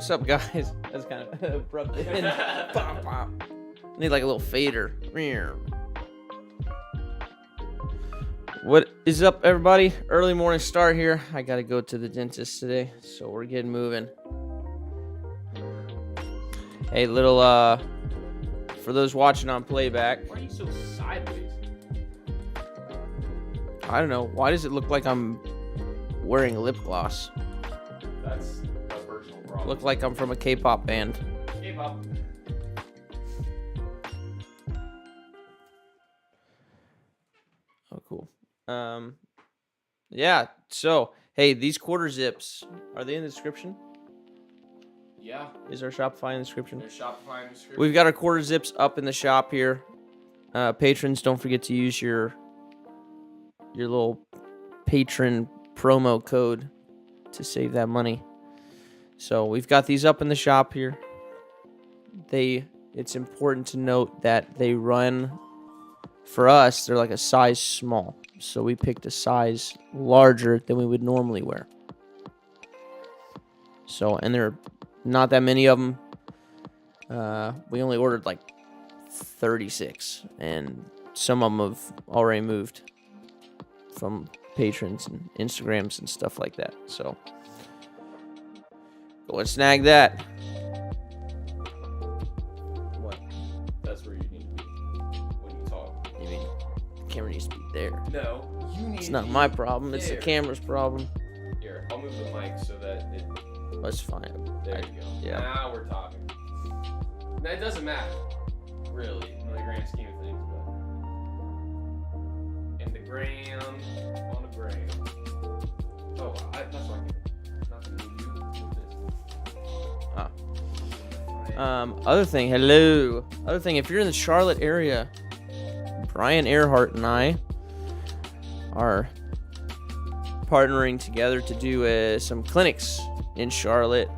What's up, guys? That's kind of abrupt. Pop, pop. Need like a little fader. What is up, everybody? Early morning start here. I gotta go to the dentist today, so we're getting moving. Hey, little for those watching on playback. Why are you so sideways? I don't know. Why does it look like I'm wearing lip gloss? That's a personal problem. Look like I'm from a K-pop band. K-pop. Oh, cool. Yeah. So, hey, these quarter zips, are they in the description? Yeah. Is our Shopify in the description? There's Shopify in the description. We've got our quarter zips up in the shop here. Patrons, don't forget to use your little patron promo code to save that money. So we've got these up in the shop here. It's important to note that they run, for us, they're like a size small. So we picked a size larger than we would normally wear. So, and there are not that many of them. We only ordered like 36, and some of them have already moved from patrons and Instagrams and stuff like that. So go and snag that. What? That's where you need to be when you talk. You mean the camera needs to be there? No, you need. It's not my problem. It's the camera's problem. Here, I'll move the mic so that it. That's fine. There you go. Yeah. Now we're talking. Now, it doesn't matter, really, in the grand scheme of things, but in the gram, on the gram. Oh, that's why I get it. Not to move you with this. Ah. Right. Other thing, hello. Other thing, if you're in the Charlotte area, Brian Earhart and I are partnering together to do some clinics in Charlotte.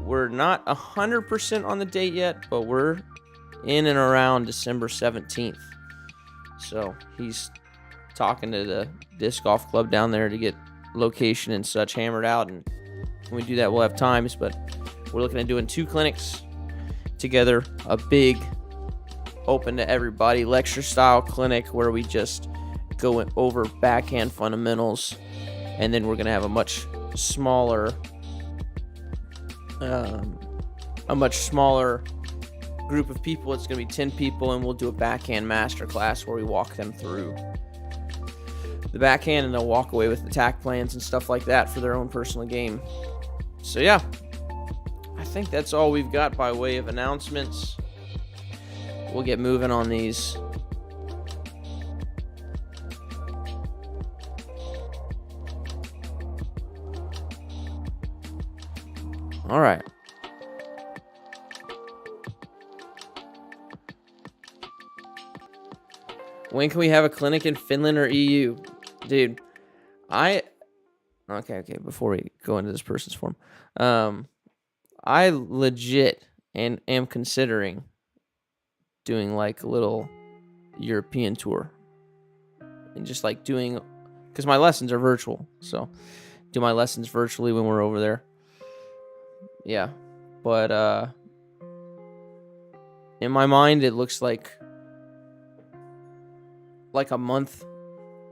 We're not 100% on the date yet, but we're in and around December 17th. So he's talking to the disc golf club down there to get location and such hammered out, and when we do that, we'll have times. But we're looking at doing 2 clinics together, a big open to everybody lecture style clinic where we just go over backhand fundamentals, and then we're going to have a much smaller group of people. It's going to be 10 people, and we'll do a backhand master class where we walk them through the backhand, and they'll walk away with attack plans and stuff like that for their own personal game. So yeah, I think that's all we've got by way of announcements. We'll get moving on these. All right. When can we have a clinic in Finland or EU? Dude, Okay, before we go into this person's form. I legit and am considering doing like a little European tour. And just like doing, because my lessons are virtual. So do my lessons virtually when we're over there. Yeah. But in my mind, it looks like a month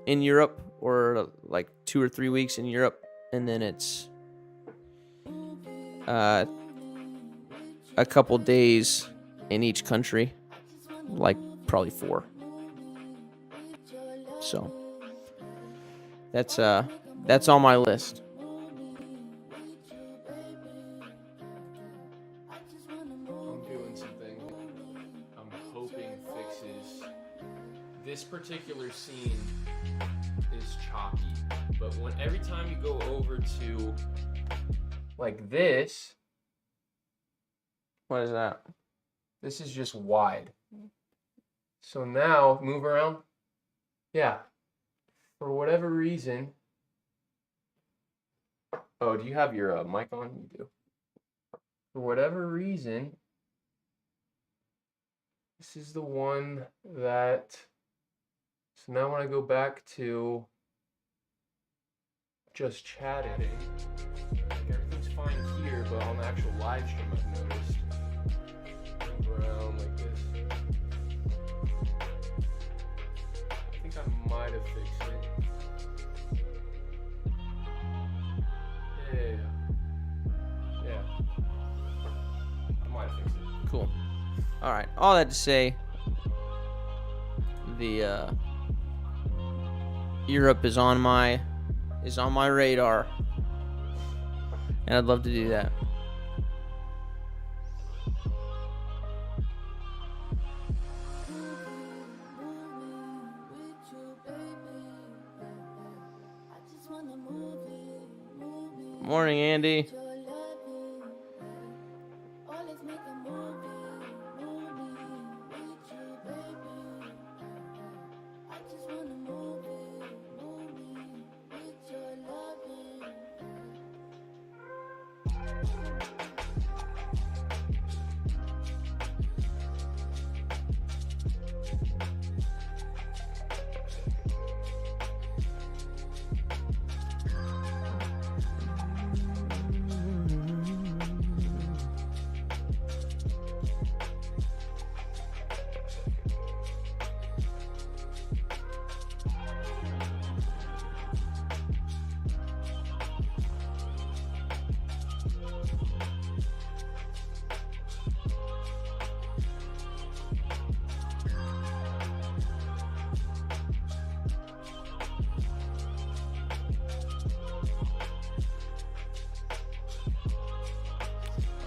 in Europe, or like 2 or 3 weeks in Europe, and then it's a couple days in each country, like probably 4. So that's on my list. I'm doing something I'm hoping fixes. This particular scene is choppy, but every time you go over to like this, What is that? this is just wide. So now move around. Yeah. For whatever reason. Oh, do you have your mic on? You do. For whatever reason, this is the one that. So now when I go back to just chatting, like everything's fine here, but on the actual live stream I've noticed, move around like this. I think I might have fixed it. Yeah. I might have fixed it. Cool. All right. All that to say, the Europe is on my radar, and I'd love to do that. Morning, Andy.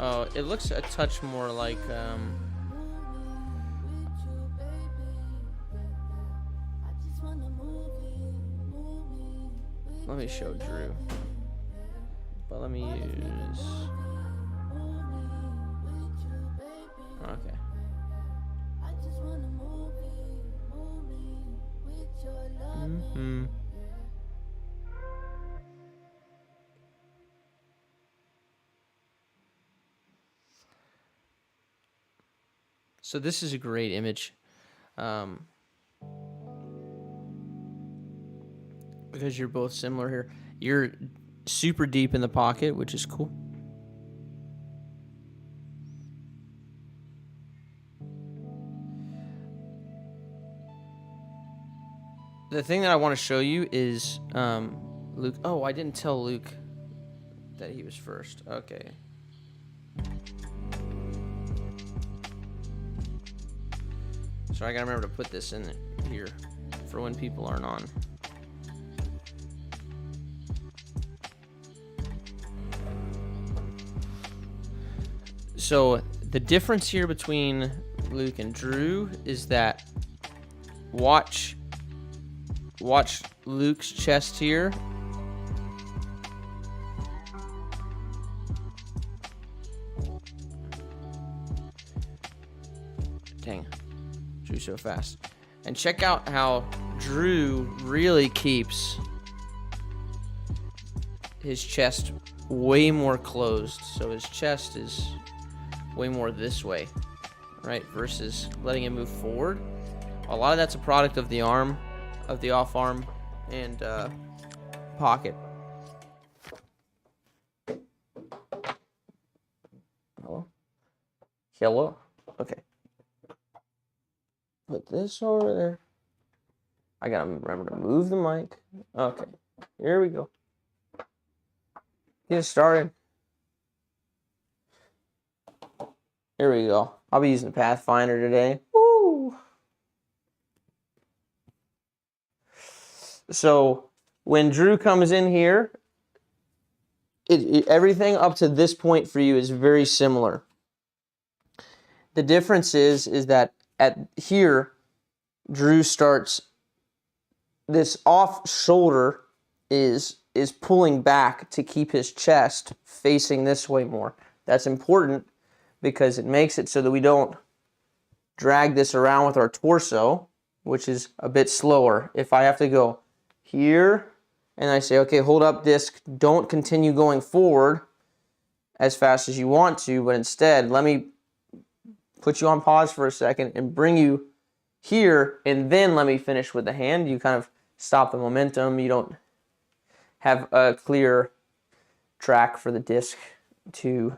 Oh, it looks a touch more like let me show Drew. But let me use Okay. Mm-hmm. So this is a great image, because you're both similar here. You're super deep in the pocket, which is cool. The thing that I want to show you is Luke. Oh, I didn't tell Luke that he was first. Okay. So I gotta remember to put this in here for when people aren't on. So the difference here between Luke and Drew is that watch Luke's chest here. Dang, Drew so fast. And check out how Drew really keeps his chest way more closed. So his chest is way more this way, right? Versus letting it move forward. A lot of that's a product of the arm, of the off arm and pocket. Hello? Hello? Okay. Put this over there. I gotta remember to move the mic. Okay. Here we go. Get started. Here we go. I'll be using Pathfinder today. Woo! So when Drew comes in here, everything up to this point for you is very similar. The difference is that at here, Drew starts, this off shoulder is pulling back to keep his chest facing this way more. That's important because it makes it so that we don't drag this around with our torso, which is a bit slower. If I have to go here and I say, okay, hold up disc, don't continue going forward as fast as you want to, but instead let me put you on pause for a second and bring you here, and then let me finish with the hand. You kind of stop the momentum. You don't have a clear track for the disc to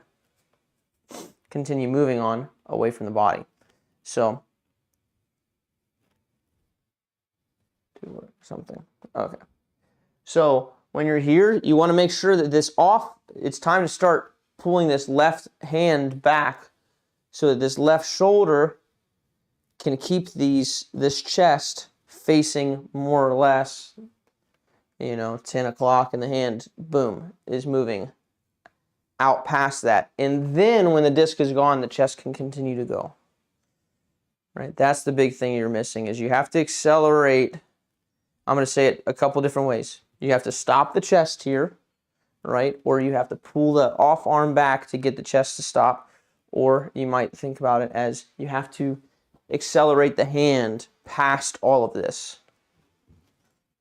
continue moving on away from the body. So, do something. Okay. So, when you're here, you want to make sure that this off, it's time to start pulling this left hand back so that this left shoulder can keep this chest facing more or less, 10 o'clock, and the hand, boom, is moving out past that. And then when the disc is gone, the chest can continue to go. Right? That's the big thing you're missing, is you have to accelerate. I'm going to say it a couple different ways. You have to stop the chest here, right? Or you have to pull the off arm back to get the chest to stop. Or you might think about it as you have to accelerate the hand past all of this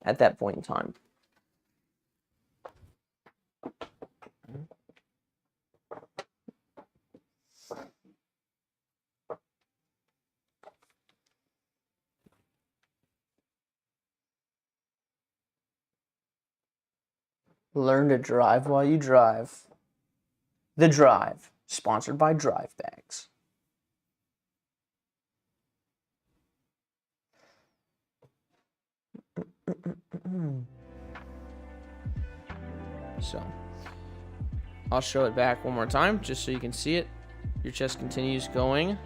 at that point in time. Learn to drive while you drive. The Drive, sponsored by Drive Bags. So, I'll show it back one more time just so you can see it. Your chest continues going.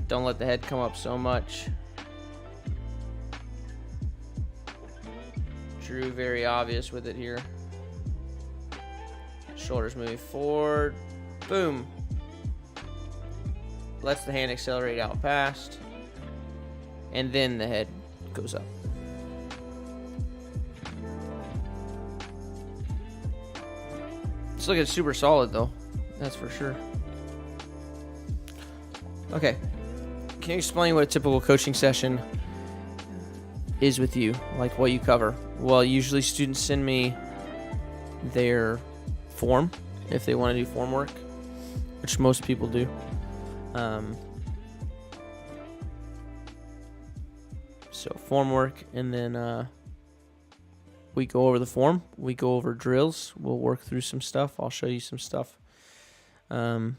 Don't let the head come up so much. Drew, very obvious with it here. Shoulders moving forward. Boom. Lets the hand accelerate out past. And then the head goes up. It's looking super solid, though. That's for sure. Okay. Can you explain what a typical coaching session is with you? Like what you cover? Well, usually students send me their form if they want to do form work, which most people do. So form work, and then we go over the form. We go over drills. We'll work through some stuff. I'll show you some stuff. And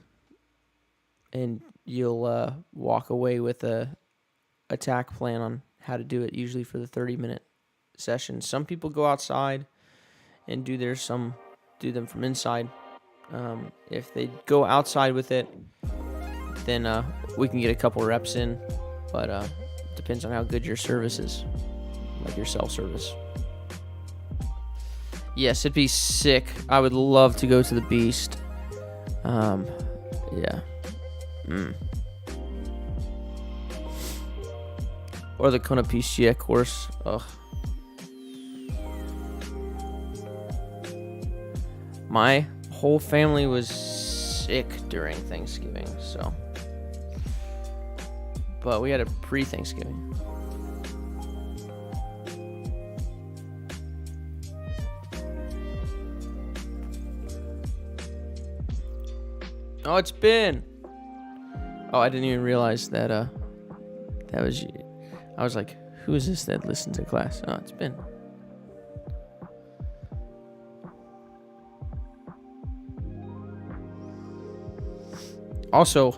you'll walk away with a attack plan on how to do it, usually for the 30-minute session. Some people go outside and do theirs. Some do them from inside. If they go outside with it, then we can get a couple reps in, but depends on how good your service is, like your self-service. Yes, it'd be sick. I would love to go to the Beast. Yeah. Or the Kona PCA course. Ugh. My whole family was sick during Thanksgiving, so. But we had a pre-Thanksgiving. Oh, it's Ben. Oh, I didn't even realize that that was you. I was like, who is this that listens to class? Oh, it's Ben. Also,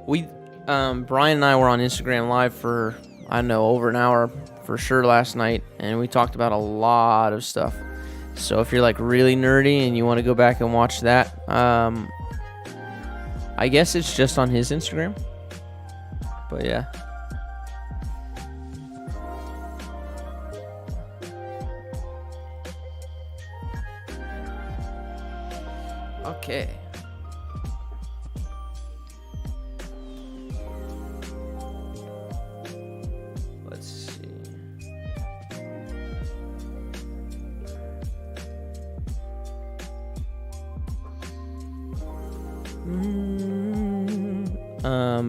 Brian and I were on Instagram Live for, I don't know, over an hour for sure last night, and we talked about a lot of stuff. So if you're like really nerdy and you want to go back and watch that, I guess it's just on his Instagram. But yeah. Okay. Let's see.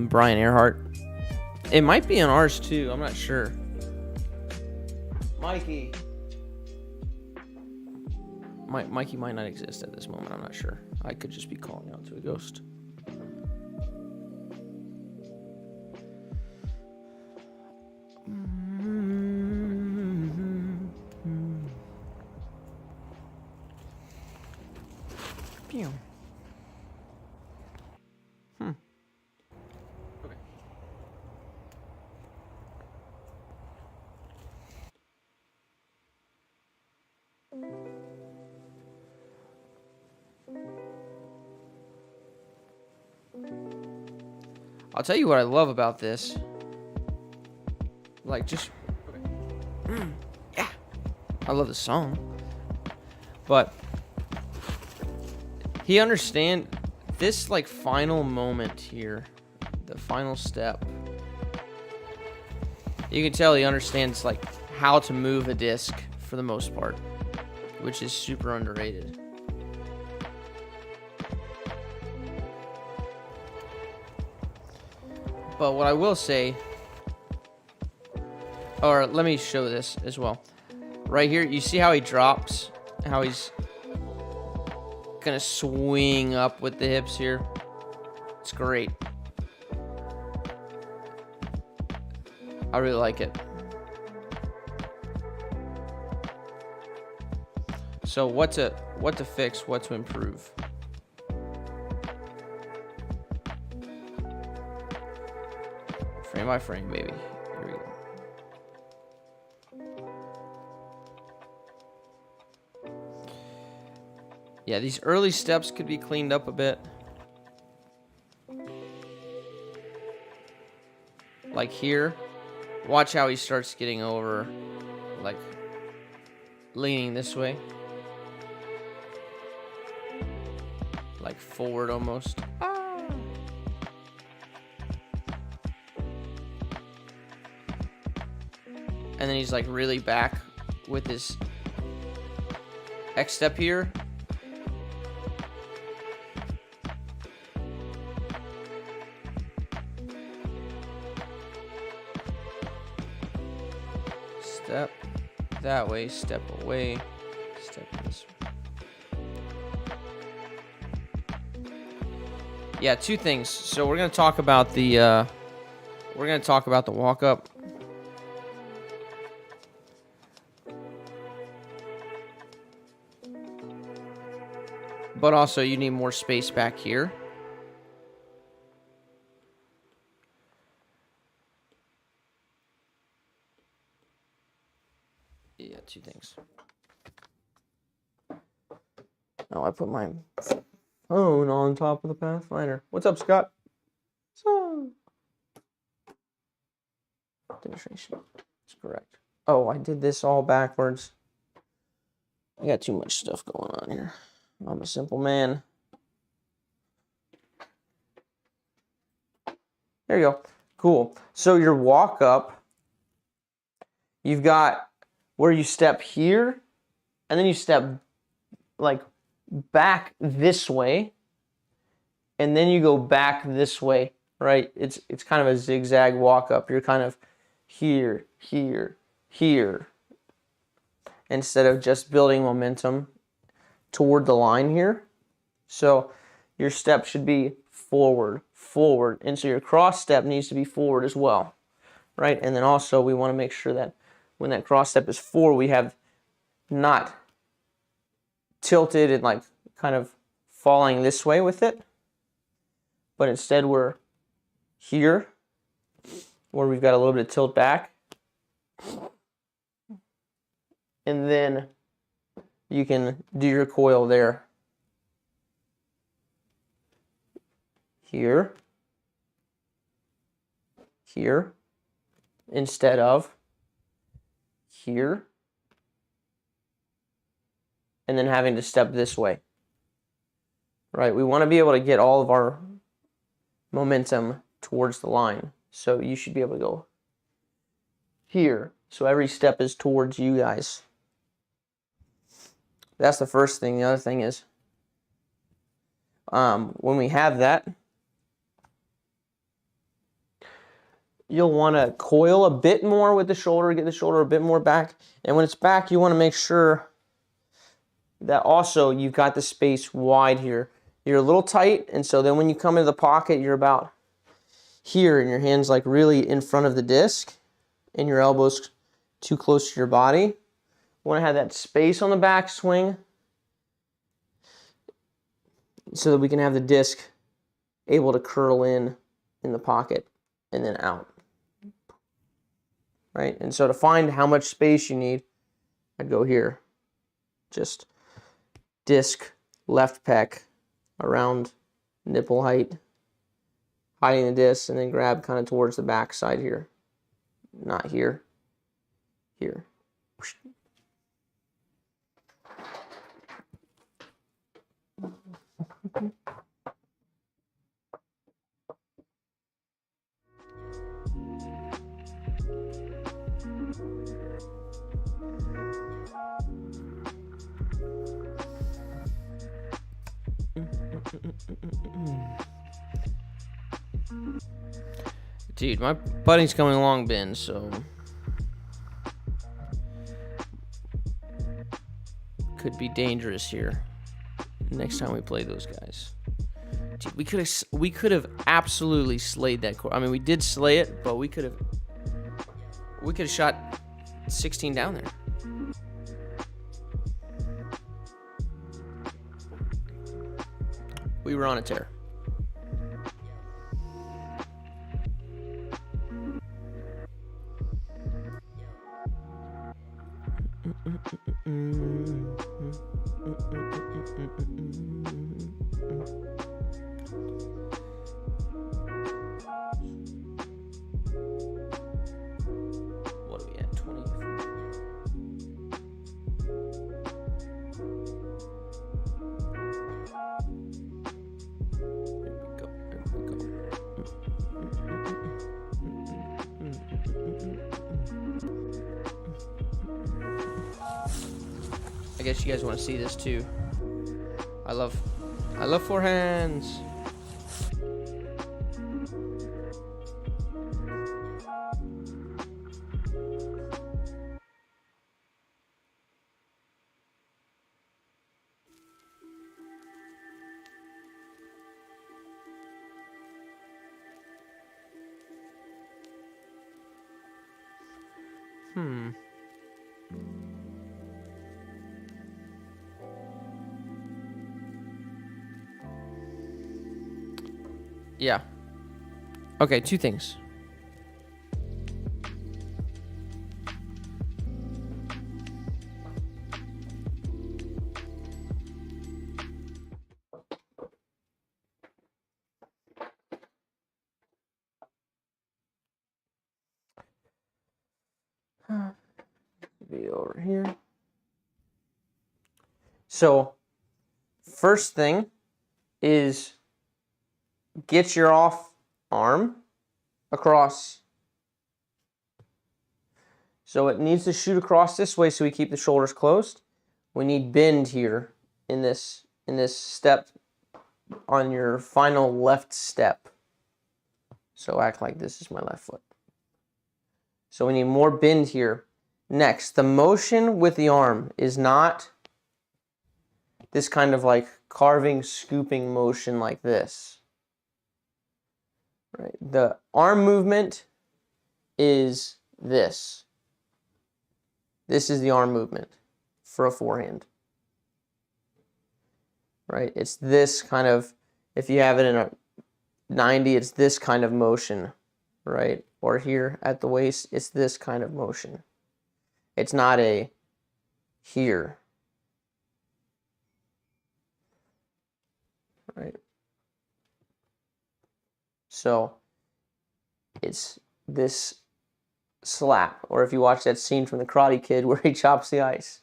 Brian Earhart. It might be on ours too. I'm not sure. Mikey. Mikey might not exist at this moment. I'm not sure. I could just be calling out to a ghost. Pew. Okay. I'll tell you what I love about this. Like, just... Okay. Yeah. I love the song. But... he understand this, like, final moment here. The final step. You can tell he understands, like, how to move a disc for the most part. Which is super underrated. But what I will say, or let me show this as well. Right here, you see how he drops? How he's gonna swing up with the hips here. It's great. I really like it. So what to fix, what to improve. Frame by frame, baby. Here we go. Yeah, these early steps could be cleaned up a bit. Like here. Watch how he starts getting over, like, leaning this way. Like forward almost. And then he's like really back with his X step here. Step that way, step away, step this way. Yeah, two things. So we're gonna talk about the walk up. But also you need more space back here. Yeah, two things. Oh, I put my phone on top of the Pathfinder. What's up, Scott? So, demonstration. That's correct. Oh, I did this all backwards. I got too much stuff going on here. I'm a simple man. There you go. Cool. So your walk up, you've got where you step here, and then you step like back this way, and then you go back this way, right? It's kind of a zigzag walk up. You're kind of here, here, here, instead of just building momentum toward the line here. So your step should be forward, forward, and so your cross step needs to be forward as well, right? And then also we want to make sure that when that cross step is forward, we have not tilted and like kind of falling this way with it, but instead we're here where we've got a little bit of tilt back, and then you can do your coil there. Here, here, instead of here, and then having to step this way. Right, we want to be able to get all of our momentum towards the line. So you should be able to go here. So every step is towards you guys. That's the first thing. The other thing is, when we have that, you'll want to coil a bit more with the shoulder, get the shoulder a bit more back. And when it's back, you want to make sure that also you've got the space wide here. You're a little tight, and so then when you come into the pocket, you're about here, and your hand's like really in front of the disc, and your elbows too close to your body. You want to have that space on the back swing so that we can have the disc able to curl in the pocket and then out. Right? And so to find how much space you need, I'd go here. Just disc, left pec, around nipple height, hiding the disc, and then grab kind of towards the back side here. Not here. Here. Dude, my putting's coming along, Ben, so could be dangerous here next time we play those guys. Dude, we could have absolutely slayed that course. I mean, we did slay it, but we could have shot 16 down there. We were on a tear. What are we at? 24. I guess you guys want to see this too. I love forehands. Yeah. Okay, two things. Be over here. So, first thing is get your off arm across. So it needs to shoot across this way so we keep the shoulders closed. We need bend here in this step on your final left step. So act like this is my left foot. So we need more bend here. Next, the motion with the arm is not this kind of like carving, scooping motion like this. Right? The arm movement is this. This is the arm movement for a forehand. Right? It's this kind of, if you have it in a 90, it's this kind of motion, right? Or here at the waist, it's this kind of motion. It's not a here. Right? So it's this slap, or if you watch that scene from The Karate Kid where he chops the ice.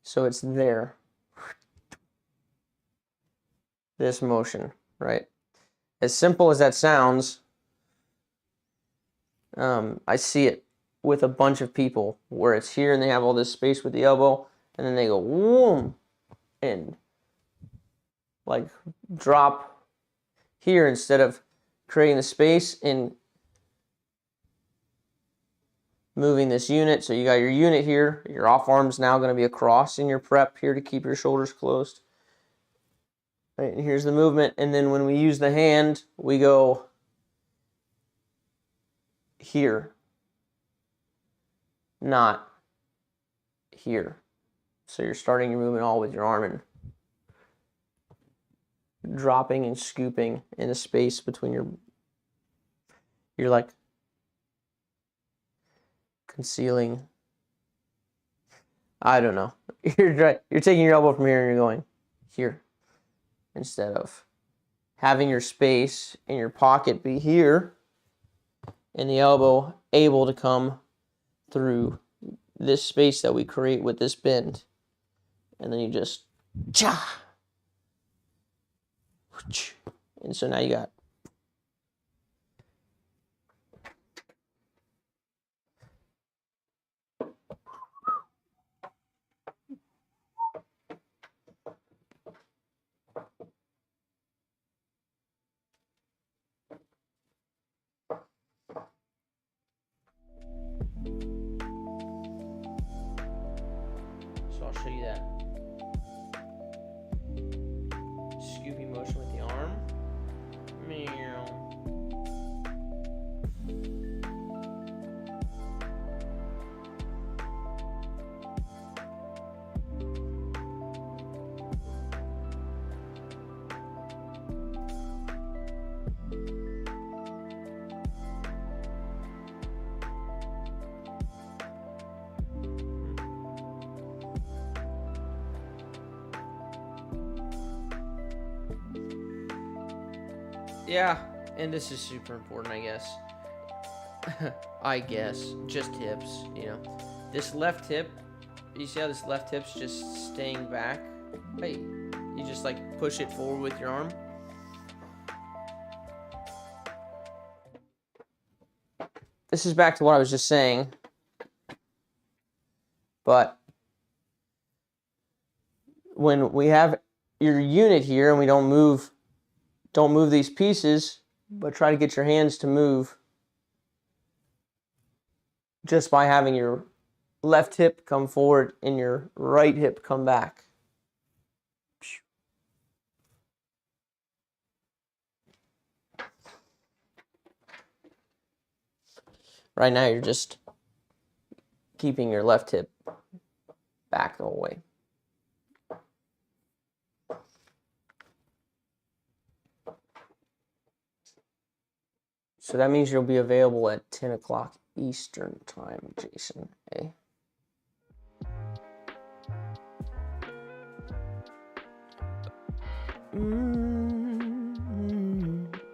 So it's there. This motion, right? As simple as that sounds, I see it with a bunch of people where it's here and they have all this space with the elbow, and then they go whoom and like drop here instead of creating the space and moving this unit. So you got your unit here, your off arm's now going to be across in your prep here to keep your shoulders closed. Right, and here's the movement, and then when we use the hand, we go here, not here. So you're starting your movement all with your arm and dropping and scooping in a space between you're like concealing. I don't know. You're taking your elbow from here and you're going here instead of having your space in your pocket be here and the elbow able to come through this space that we create with this bend. And then you just cha. And so now you got so I'll show you that scoopy motion with the arm. Meow. Yeah, and this is super important, I guess. I guess. Just hips, you know. This left hip, you see how this left hip's just staying back? Hey, you just like push it forward with your arm. This is back to what I was just saying. But when we have your unit here and we don't move these pieces, but try to get your hands to move just by having your left hip come forward and your right hip come back. Right now, you're just keeping your left hip back the whole way. So that means you'll be available at 10 o'clock Eastern time, Jason. Hey.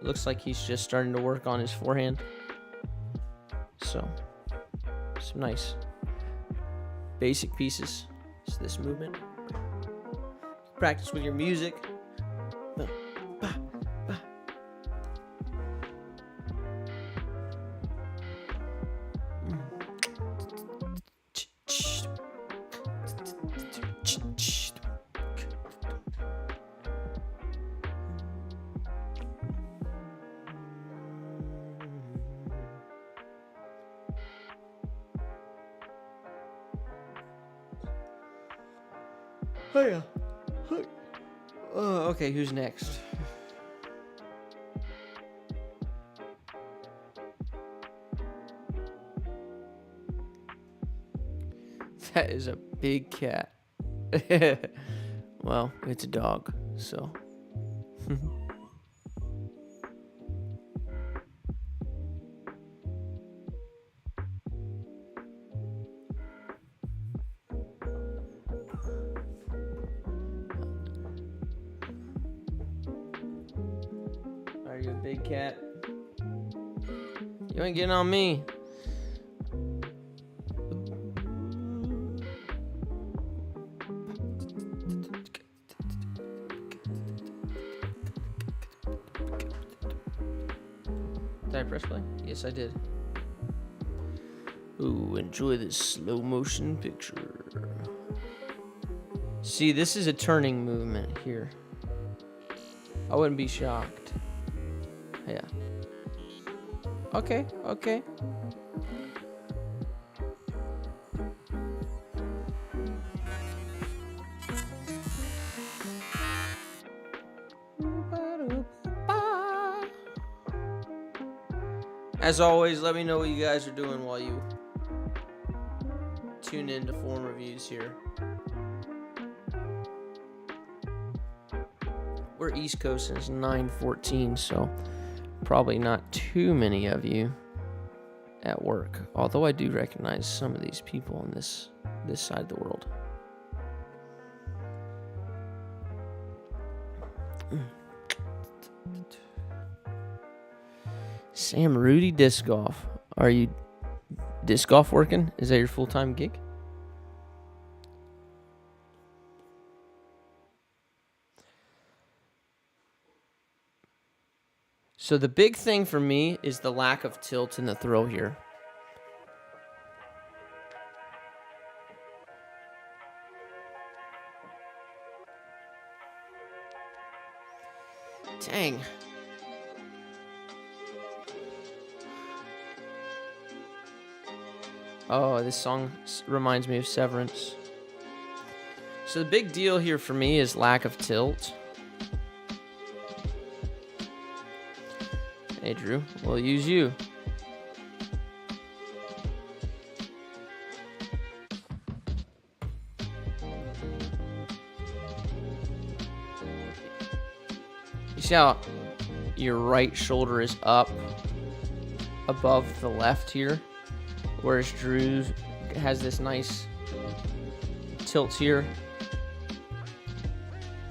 Looks like he's just starting to work on his forehand. So, some nice basic pieces. It's this movement. Practice with your music. Oh yeah. Okay, who's next? That is a big cat. Well, it's a dog, so. Are you a big cat? You ain't getting on me. Did I press play? Yes, I did. Ooh, enjoy this slow motion picture. See, this is a turning movement here. I wouldn't be shocked. Yeah. Okay, okay. As always, let me know what you guys are doing while you tune in to Form Reviews here. We're East Coast and it's 9:14, so probably not too many of you at work. Although I do recognize some of these people on this side of the world. Sam Rudy Disc Golf. Are you disc golf working? Is that your full-time gig? So the big thing for me is the lack of tilt in the throw here. Dang. Oh, this song reminds me of Severance. So the big deal here for me is lack of tilt. Hey, Drew, we'll use you. You see how your right shoulder is up above the left here? Whereas Drew has this nice tilt here.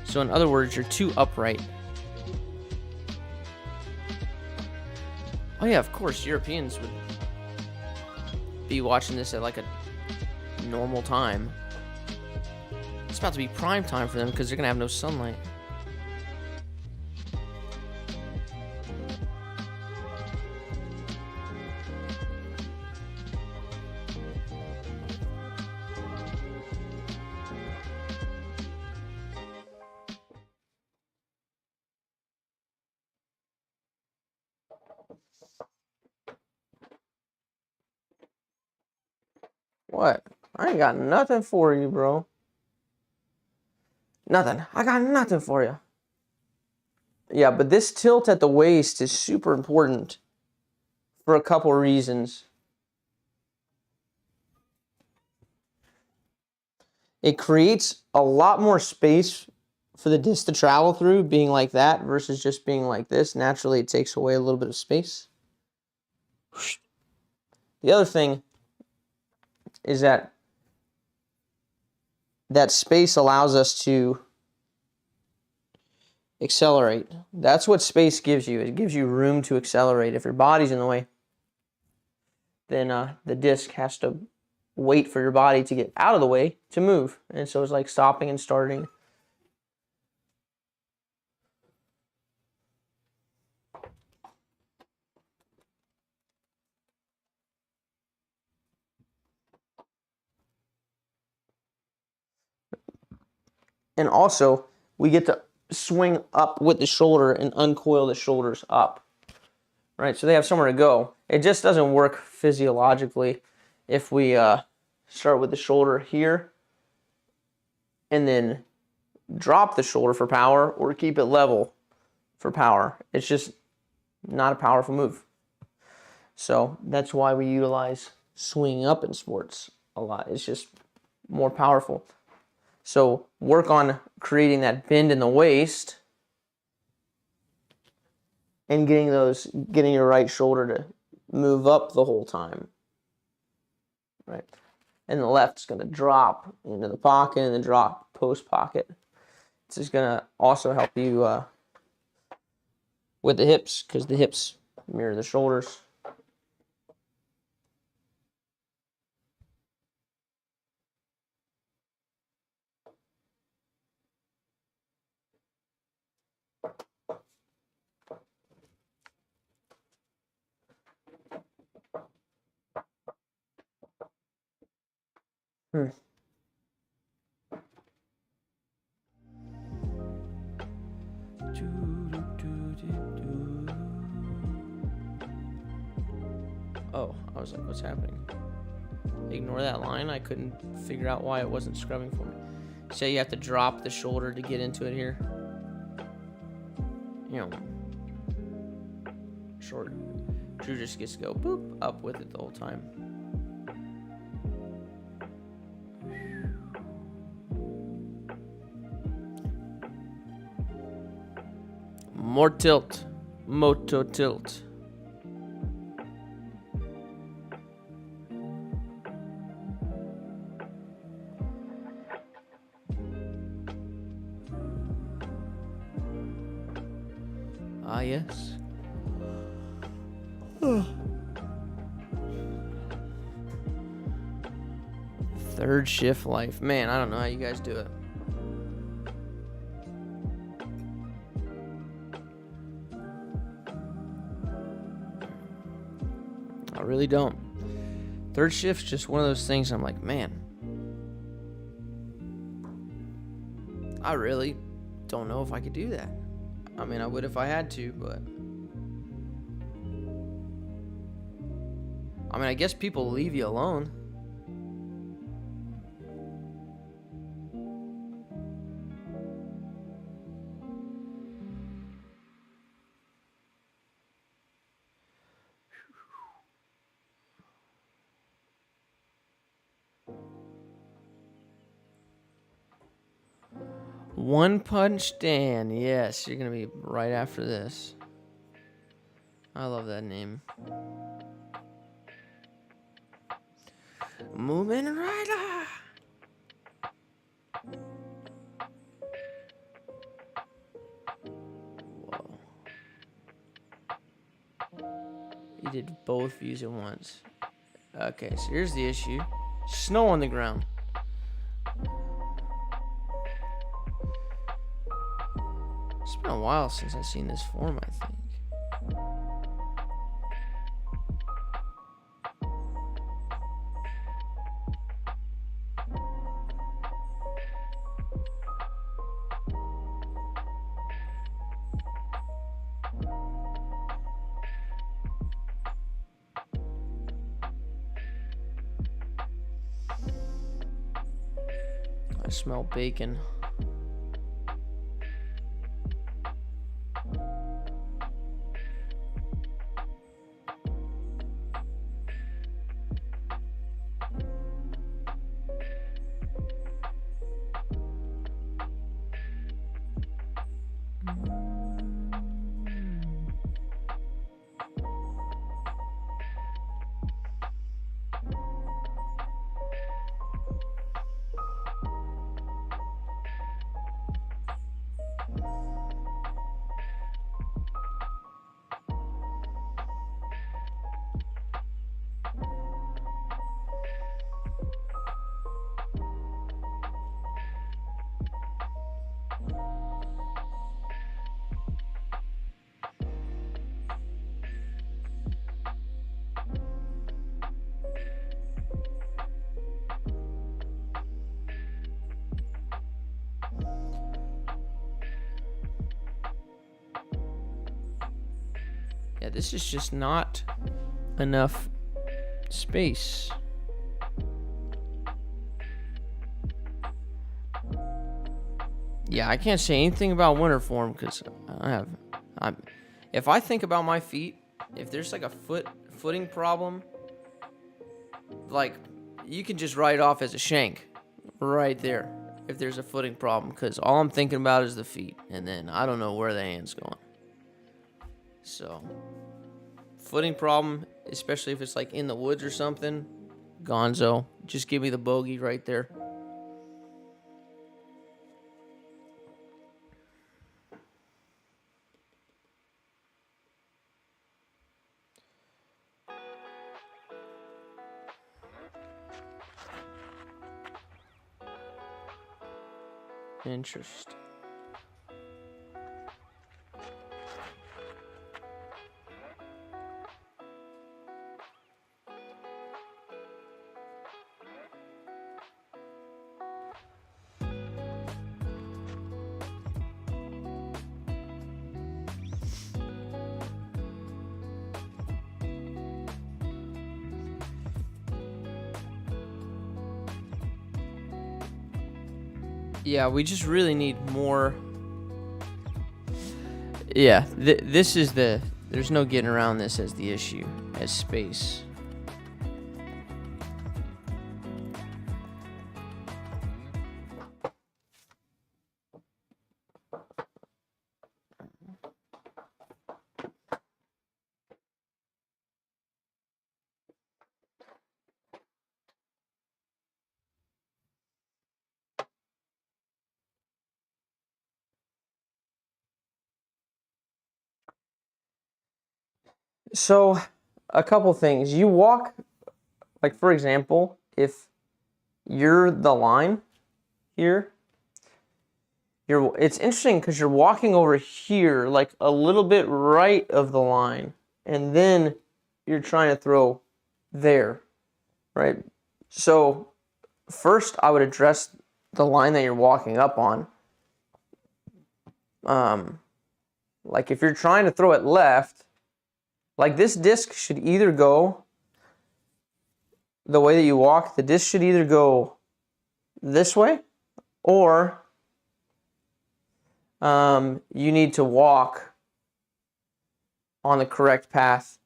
So in other words, you're too upright. Oh yeah, of course, Europeans would be watching this at like a normal time. It's about to be prime time for them because they're gonna have no sunlight. What? I ain't got nothing for you, bro. Nothing. I got nothing for you. Yeah, but this tilt at the waist is super important for a couple reasons. it creates a lot more space for the disc to travel through, being like that versus just being like this. Naturally, it takes away a little bit of space. The other thing is that space allows us to accelerate. That's what space gives you. It gives you room to accelerate. If your body's in the way, then the disc has to wait for your body to get out of the way to move. And so it's like stopping and starting. And also, we get to swing up with the shoulder and uncoil the shoulders up. Right, so they have somewhere to go. It just doesn't work physiologically if we start with the shoulder here and then drop the shoulder for power or keep it level for power. It's just not a powerful move. So that's why we utilize swinging up in sports a lot. It's just more powerful. So work on creating that bend in the waist and getting your right shoulder to move up the whole time. Right. And the left's going to drop into the pocket and then drop post pocket. This is going to also help you with the hips, because the hips mirror the shoulders. Oh, I was like, what's happening? Ignore that line. I couldn't figure out why it wasn't scrubbing for me. So you have to drop the shoulder to get into it here. You know, short. Drew just gets to go boop up with it the whole time. More tilt. Moto tilt. Ah, yes. Third shift life. Man, I don't know how you guys do it. I really don't. Third shift's just one of those things I'm like, man, I really don't know if I could do that. I mean, I would if I had to, but I mean, I guess people leave you alone. One Punch Dan. Yes, you're going to be right after this. I love that name. Moving Rider. Whoa. You did both views at once. Okay, so here's the issue. Snow on the ground. It's been a while since I've seen this form, I think. I smell bacon. Yeah, this is just not enough space. Yeah, I can't say anything about winter form because if I think about my feet, if there's like a footing problem, like you can just write off as a shank right there if there's a footing problem, because all I'm thinking about is the feet, and then I don't know where the hand's going. So, footing problem, especially if it's like in the woods or something, gonzo. Just give me the bogey right there. Interesting. Yeah, we just really need more. Yeah, this is there's no getting around this as the issue, as space. So, a couple things. You walk, like for example, if you're the line here, it's interesting because you're walking over here, like a little bit right of the line, and then you're trying to throw there, right? So, first I would address the line that you're walking up on. Like if you're trying to throw it left, like this disc should either go the way that you walk, the disc should either go this way, or you need to walk on the correct path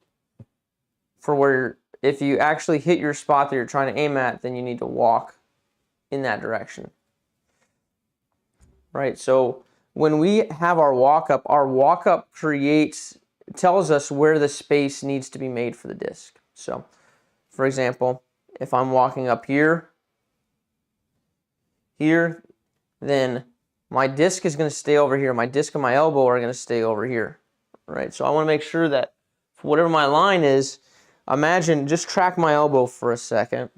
for where, if you actually hit your spot that you're trying to aim at, then you need to walk in that direction. Right, so when we have our walk up tells us where the space needs to be made for the disc. So, for example, if I'm walking up here, then my disc is going to stay over here. My disc and my elbow are going to stay over here, right? So I want to make sure that for whatever my line is, imagine, just track my elbow for a second.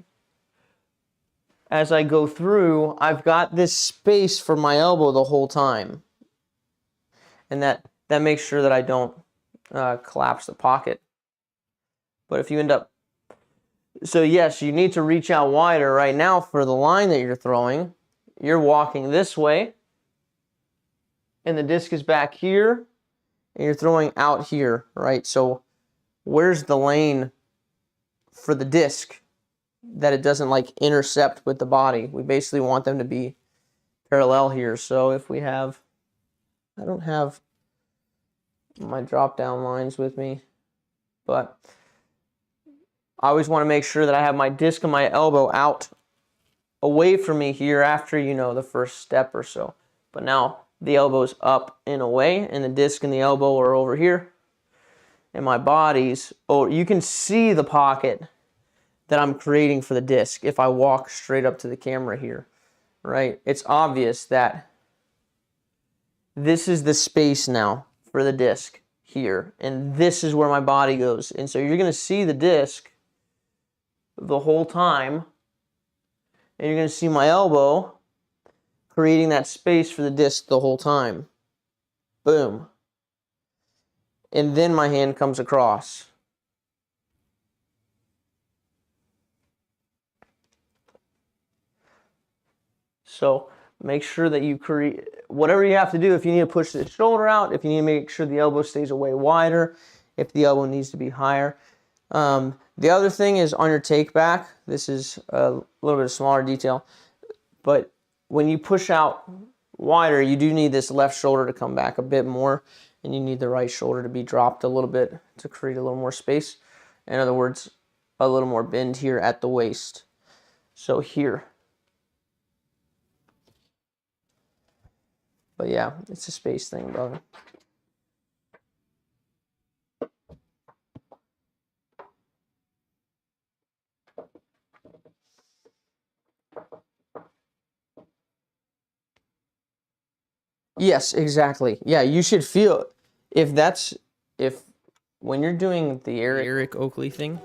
As I go through, I've got this space for my elbow the whole time. And that makes sure that I don't collapse the pocket. But if you end up, so yes, you need to reach out wider. Right now for the line that you're throwing, you're walking this way, and the disc is back here, and you're throwing out here, right? So where's the lane for the disc that it doesn't like intercept with the body? We basically want them to be parallel here. So if we have, I don't have my drop down lines with me, but I always want to make sure that I have my disc and my elbow out away from me here after, the first step or so. But now the elbow's up and away, and the disc and the elbow are over here. And my body's, oh, you can see the pocket that I'm creating for the disc if I walk straight up to the camera here, right? It's obvious that this is the space now for the disc here, and this is where my body goes. And so you're going to see the disc the whole time, and you're going to see my elbow creating that space for the disc the whole time. Boom. And then my hand comes across. So make sure that you create whatever you have to do. If you need to push the shoulder out, if you need to make sure the elbow stays away wider, if the elbow needs to be higher. The other thing is on your take back, this is a little bit of smaller detail, but when you push out wider, you do need this left shoulder to come back a bit more, and you need the right shoulder to be dropped a little bit to create a little more space. In other words, a little more bend here at the waist. So here. But yeah, it's a space thing, brother. Yes, exactly. Yeah, you should feel if when you're doing the Eric Oakley thing,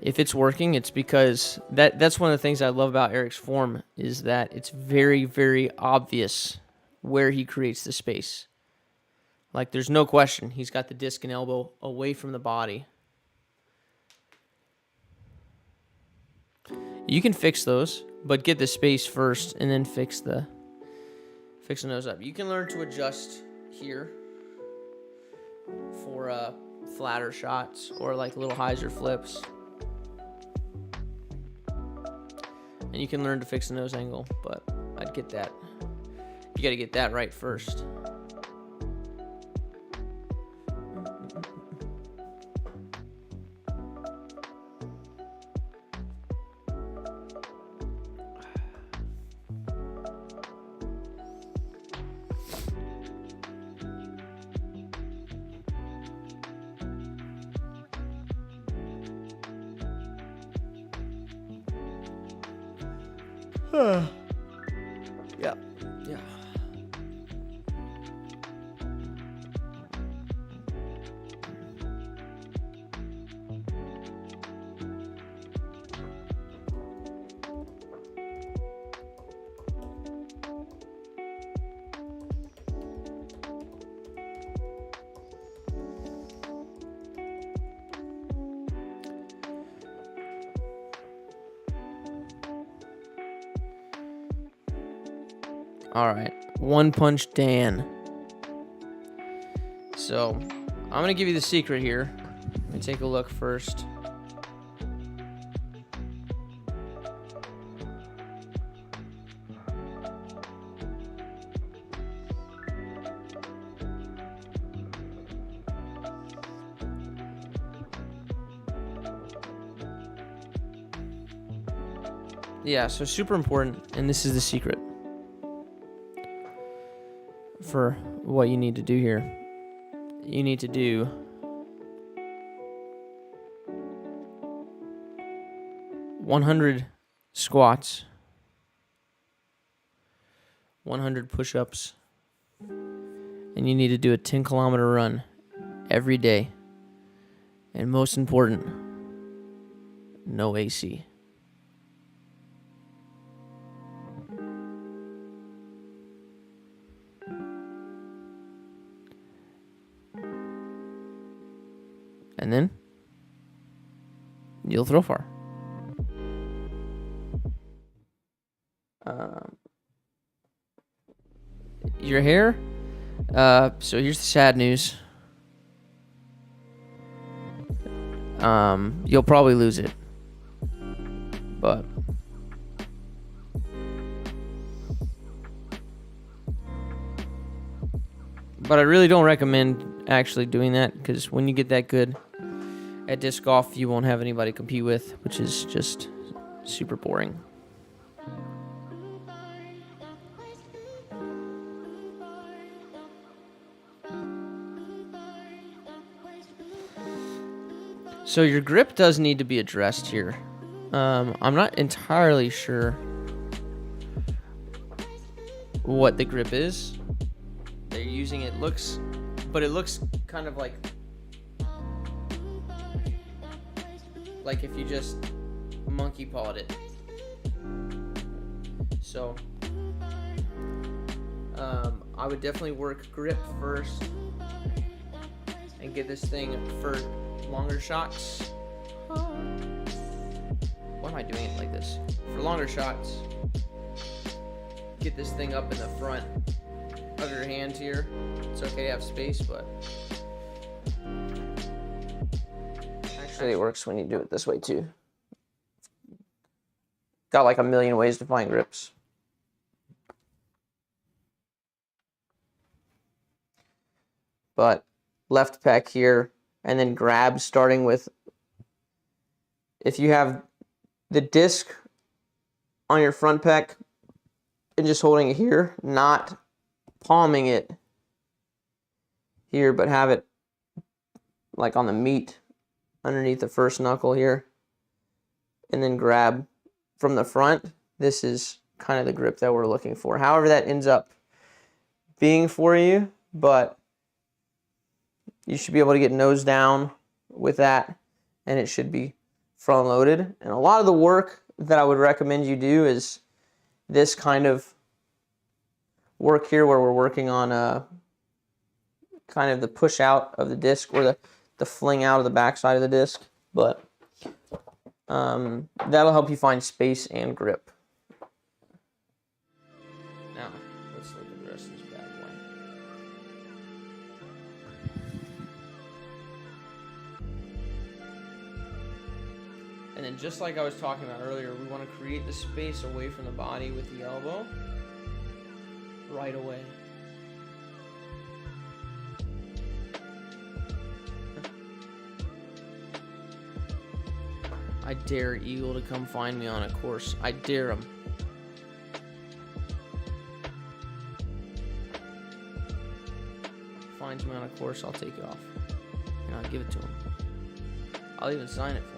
if it's working, it's because that's one of the things I love about Eric's form is that it's very, very obvious where he creates the space. Like there's no question. He's got the disc and elbow away from the body. You can fix those, but get the space first and then fix the nose up. You can learn to adjust here for flatter shots or like little highs or flips. And you can learn to fix the nose angle, but I'd get that. You got to get that right first. Yeah. All right, One Punch Dan. So, I'm going to give you the secret here. Let me take a look first. Yeah, so super important, and this is the secret for what you need to do here. You need to do 100 squats, 100 push-ups, and you need to do a 10-kilometer run every day. And most important, no AC. And then you'll throw far. Your hair. So here's the sad news. You'll probably lose it. But I really don't recommend actually doing that, because when you get that good at disc golf, you won't have anybody to compete with, which is just super boring. So your grip does need to be addressed here. I'm not entirely sure what the grip is they're using. It looks kind of like if you just monkey pawed it. So I would definitely work grip first and get this thing for longer shots. Why am I doing it like this? For longer shots, get this thing up in the front of your hand here. It's okay to have space, but actually it works when you do it this way too. Got like a million ways to find grips. But left pec here, and then grab starting with, if you have the disc on your front pec and just holding it here, not palming it here, but have it like on the meat underneath the first knuckle here, and then grab from the front. This is kind of the grip that we're looking for. However that ends up being for you, but you should be able to get nose down with that, and it should be front loaded. And a lot of the work that I would recommend you do is this kind of work here, where we're working on kind of the push out of the disc, or the fling out of the backside of the disc. But that'll help you find space and grip. Now, let's look at the rest of this bad boy. And then just like I was talking about earlier, we want to create the space away from the body with the elbow right away. I dare Eagle to come find me on a course. I dare him. Finds me on a course, I'll take it off. And I'll give it to him. I'll even sign it for him.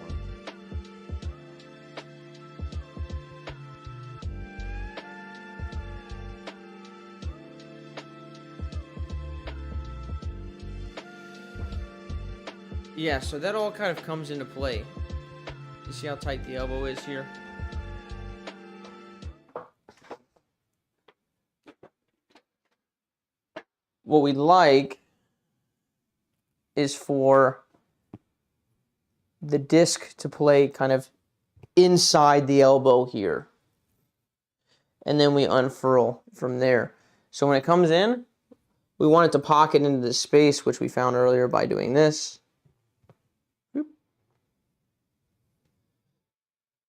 Yeah, so that all kind of comes into play. You see how tight the elbow is here? What we'd like is for the disc to play kind of inside the elbow here. And then we unfurl from there. So when it comes in, we want it to pocket into the space, which we found earlier by doing this.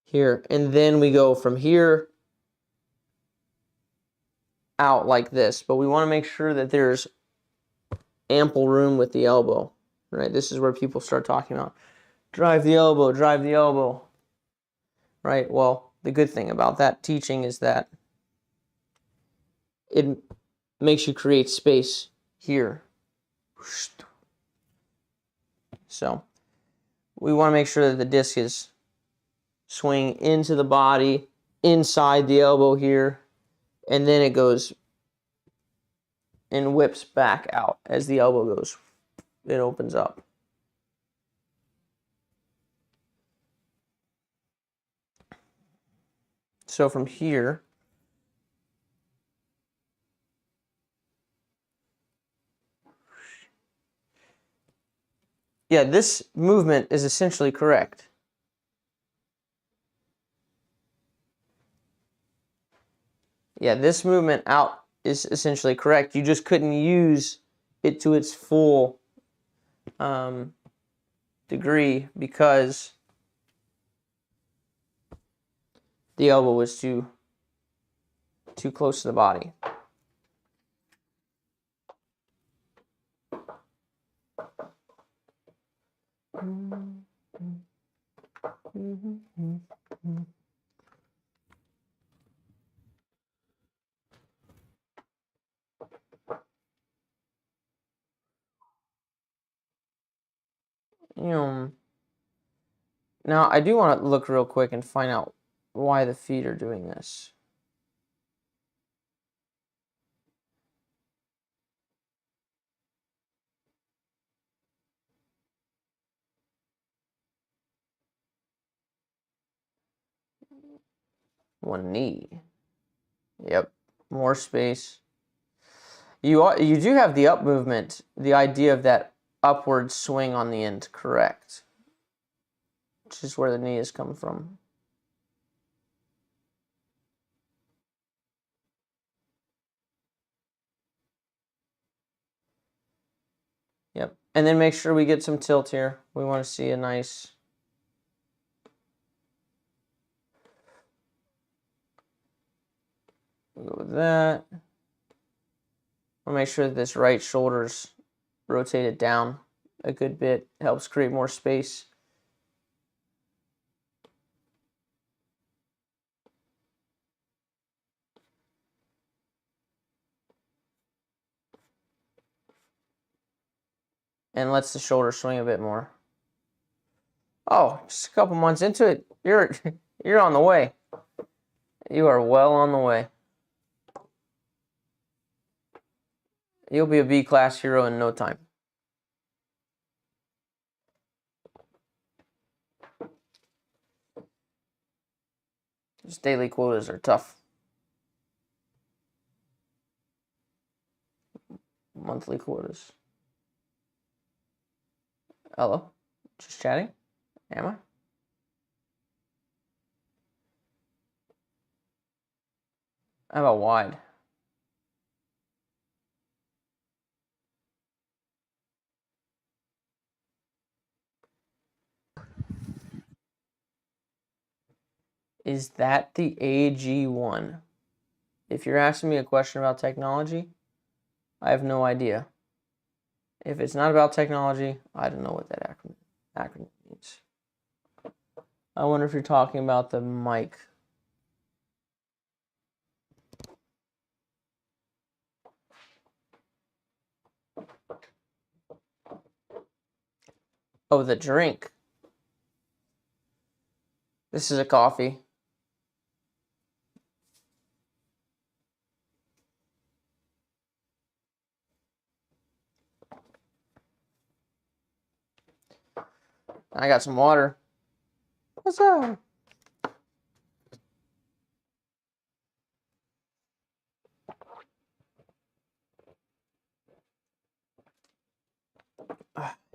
Here, and then we go from here out like this, but we want to make sure that there's ample room with the elbow, right? This is where people start talking about drive the elbow, right? Well, the good thing about that teaching is that it makes you create space here. So we want to make sure that the disc is swing into the body, inside the elbow here, and then it goes and whips back out as the elbow goes. It opens up. So from here, yeah, this movement is essentially correct. Yeah, this movement out is essentially correct. You just couldn't use it to its full degree because the elbow was too close to the body. Now, I do want to look real quick and find out why the feet are doing this. One knee. Yep, more space. You do have the up movement, the idea of that upward swing on the end, correct? Which is where the knee is coming from. Yep, and then make sure we get some tilt here. We want to see a nice... We'll go with that. I'll make sure that this right shoulder's rotated down a good bit. It helps create more space. And lets the shoulder swing a bit more. Oh, just a couple months into it, you're on the way. You are well on the way. You'll be a B-class hero in no time. These daily quotas are tough. Monthly quotas. Hello? Just chatting? Am I? How about wide? Is that the AG1? If you're asking me a question about technology, I have no idea. If it's not about technology, I don't know what that acronym means. I wonder if you're talking about the mic. Oh, the drink. This is a coffee. I got some water. What's up?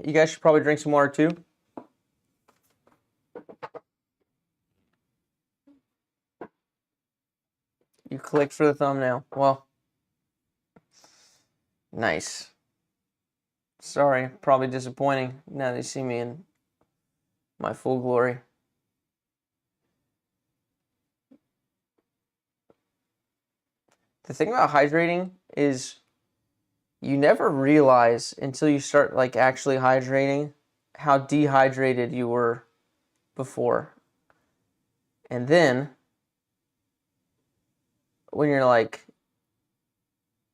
You guys should probably drink some water too. You clicked for the thumbnail. Well, nice. Sorry, probably disappointing now they see me in my full glory. The thing about hydrating is you never realize until you start like actually hydrating how dehydrated you were before. And then when you're like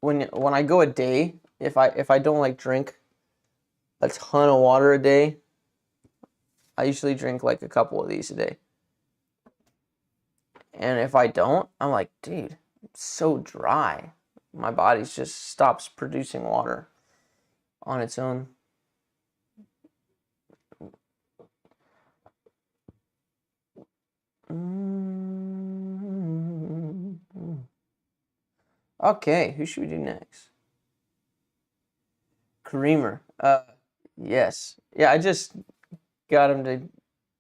when I go a day, if I don't like drink a ton of water a day, I usually drink like a couple of these a day. And if I don't, I'm like, dude, it's so dry. My body just stops producing water on its own. Okay, who should we do next? Creamer. Yes. Yeah, I just got him to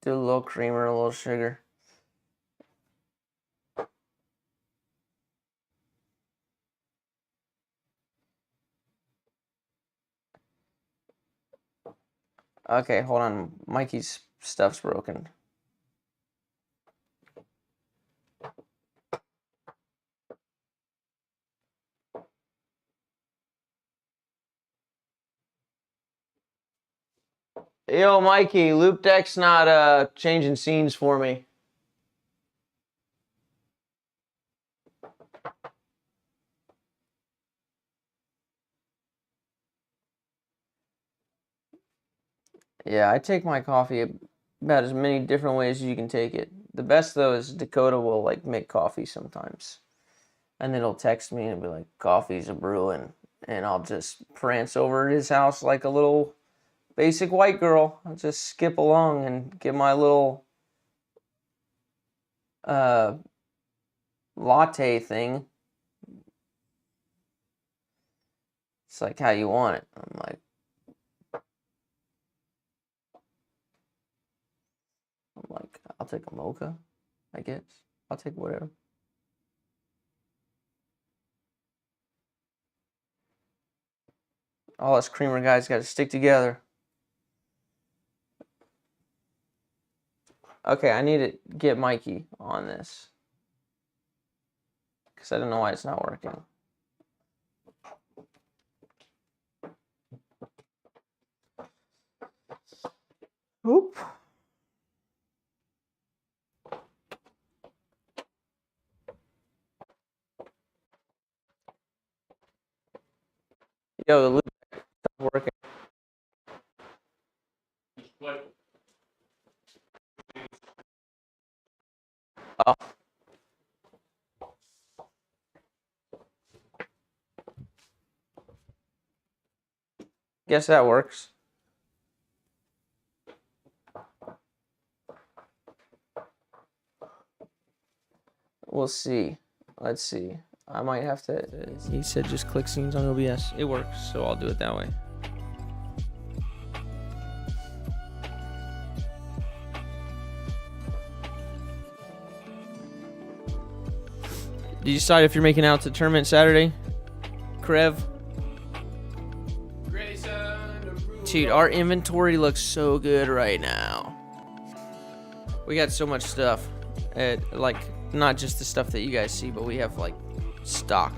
do a little creamer, a little sugar. Okay, hold on. Mikey's stuff's broken. Yo, Mikey, loop deck's not changing scenes for me. Yeah, I take my coffee about as many different ways as you can take it. The best though is Dakota will like make coffee sometimes, and then he'll text me and be like, "Coffee's a brewing," and I'll just prance over at his house like a little basic white girl. I'll just skip along and get my little latte thing. It's like how you want it. I'm like, I'll take a mocha, I guess. I'll take whatever. All us creamer guys got to stick together. Okay, I need to get Mikey on this, because I don't know why it's not working. Oop. Yo, the loop stopped working. Oh. Guess that works. We'll see. Let's see. I might have to. He said just click scenes on OBS. It works, so I'll do it that way. Did you decide if you're making out to the tournament Saturday, Krev? Dude, our inventory looks so good right now. We got so much stuff. Like, not just the stuff that you guys see, but we have, like, stock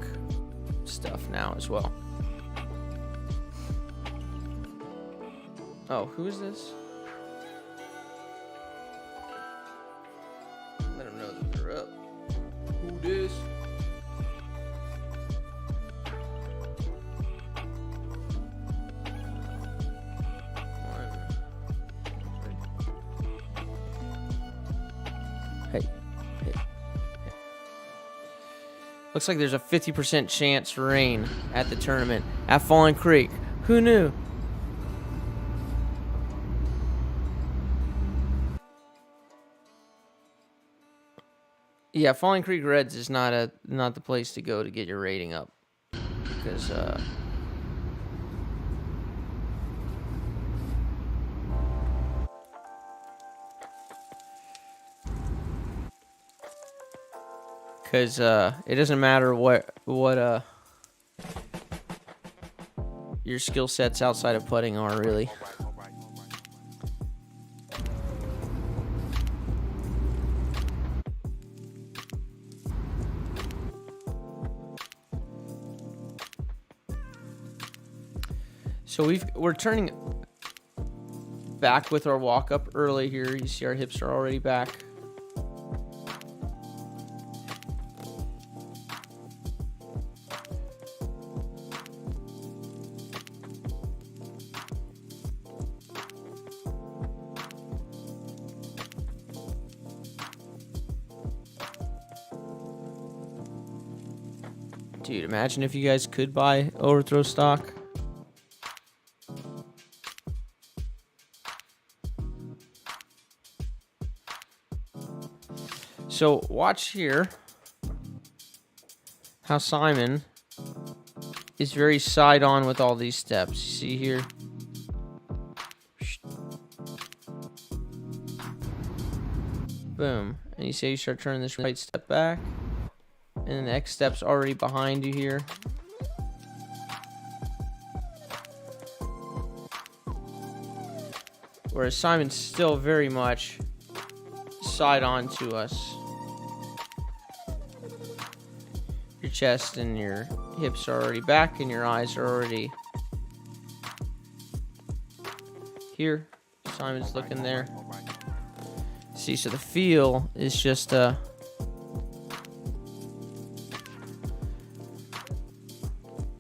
stuff now as well. Oh, who is this? Let them know that they're up. Who this? Hey. Looks like there's a 50% chance for rain at the tournament at Fallen Creek. Who knew? Yeah, Fallen Creek Reds is not the place to go to get your rating up, because it doesn't matter what your skill sets outside of putting are, really. So we're turning back with our walk up early here. You see our hips are already back. Dude, imagine if you guys could buy overthrow stock. So watch here how Simon is very side on with all these steps. You see here? Boom. And you see you start turning this right step back. And the next step's already behind you here. Whereas Simon's still very much side on to us. Your chest and your hips are already back, and your eyes are already here. Simon's looking there. See, so the feel is just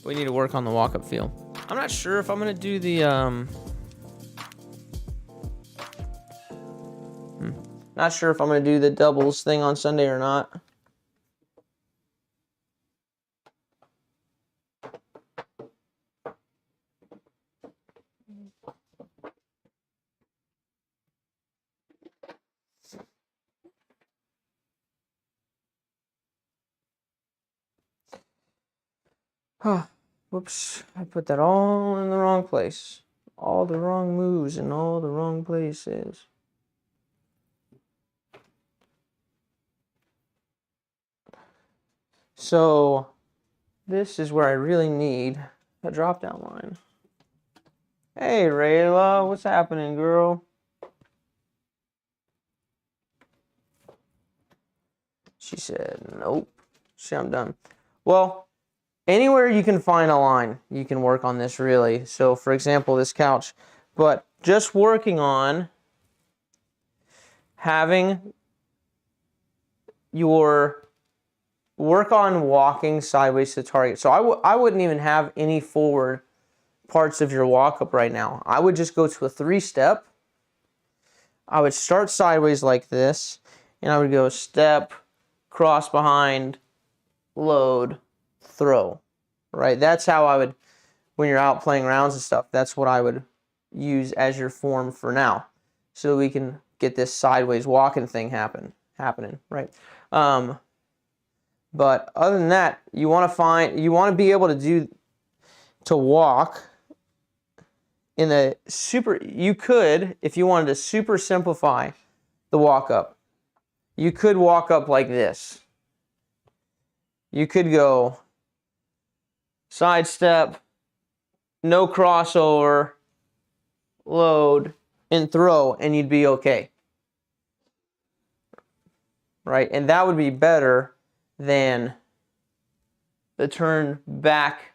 we need to work on the walk-up feel. I'm not sure if I'm gonna do the Not sure if I'm going to do the doubles thing on Sunday or not. Whoops, I put that all in the wrong place. All the wrong moves in all the wrong places. So this is where I really need a drop-down line. Hey, Rayla, what's happening, girl? She said, nope. See, I'm done. Well, anywhere you can find a line, you can work on this, really. So, for example, this couch. But just working on having your work on walking sideways to the target. So I wouldn't even have any forward parts of your walk up right now. I would just go to a 3-step. I would start sideways like this, and I would go step, cross behind, load, throw. Right? That's how I would, when you're out playing rounds and stuff, that's what I would use as your form for now. So we can get this sideways walking thing happening, right? But other than that, you want to be able to walk in the you could, if you wanted to super simplify the walk up, you could walk up like this. You could go side step, no crossover, load, and throw, and you'd be okay. Right? And that would be better than the turn back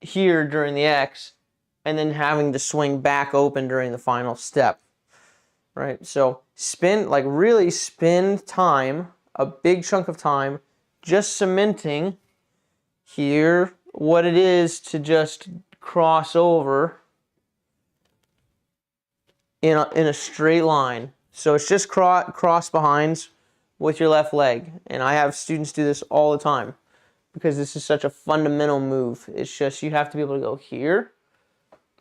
here during the X and then having to swing back open during the final step. Right? So really spend time, a big chunk of time, just cementing here what it is to just cross over in a straight line. So it's just cross behinds with your left leg. And I have students do this all the time because this is such a fundamental move. It's just you have to be able to go here,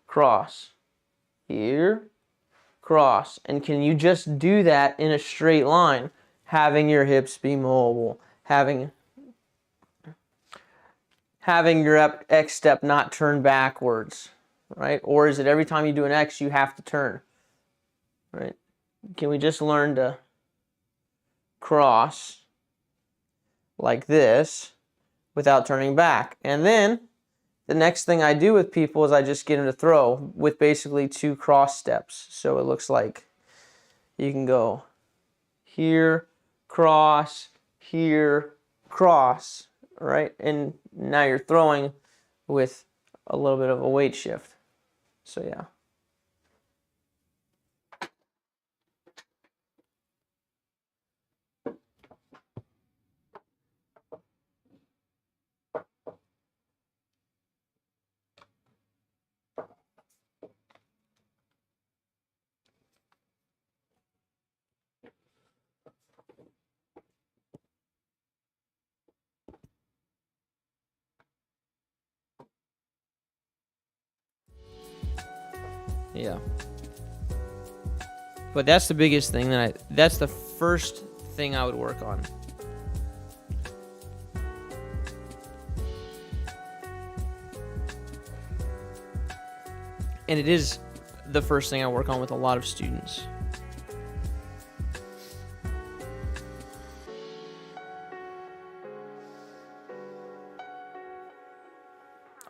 cross, here, cross. And can you just do that in a straight line, having your hips be mobile, having your X step not turn backwards, right? Or is it every time you do an X, you have to turn, right? Can we just learn to cross like this without turning back? And then the next thing I do with people is I just get them to throw with basically 2 cross steps. So it looks like you can go here, cross, right? And now you're throwing with a little bit of a weight shift. So yeah. Yeah. But that's the biggest thing that's the first thing I would work on. And it is the first thing I work on with a lot of students.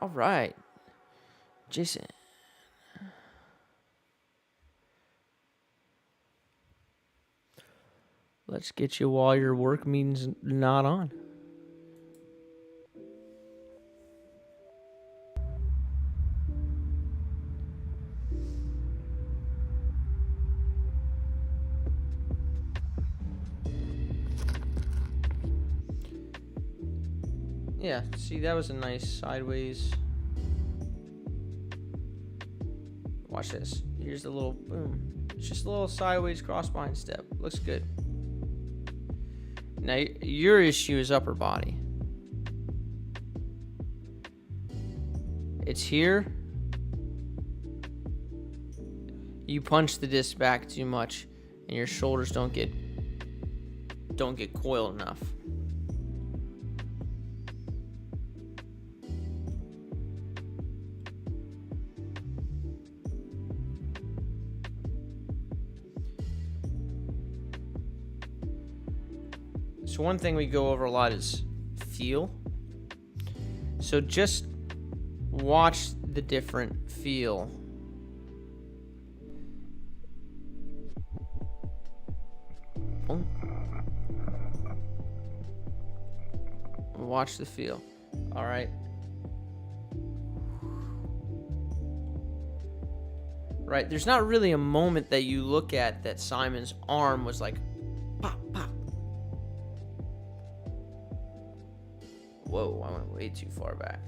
All right. Jason. Let's get you while your work meeting's not on. Yeah, see, that was a nice sideways. Watch this. Here's the little boom. It's just a little sideways crossbind step. Looks good. Now, your issue is upper body. It's here. You punch the disc back too much, and your shoulders don't get coiled enough. So one thing we go over a lot is feel. So just watch the different feel. Oh. Watch the feel. All right. Right, there's not really a moment that you look at that Simon's arm was like pop, pop. Whoa, I went way too far back.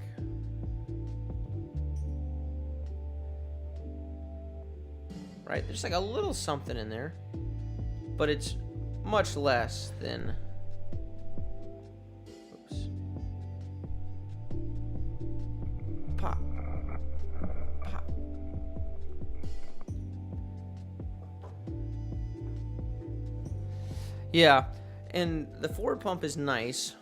Right, there's like a little something in there, but it's much less than. Oops. Pop. Pop. Yeah, and the forward pump is nice.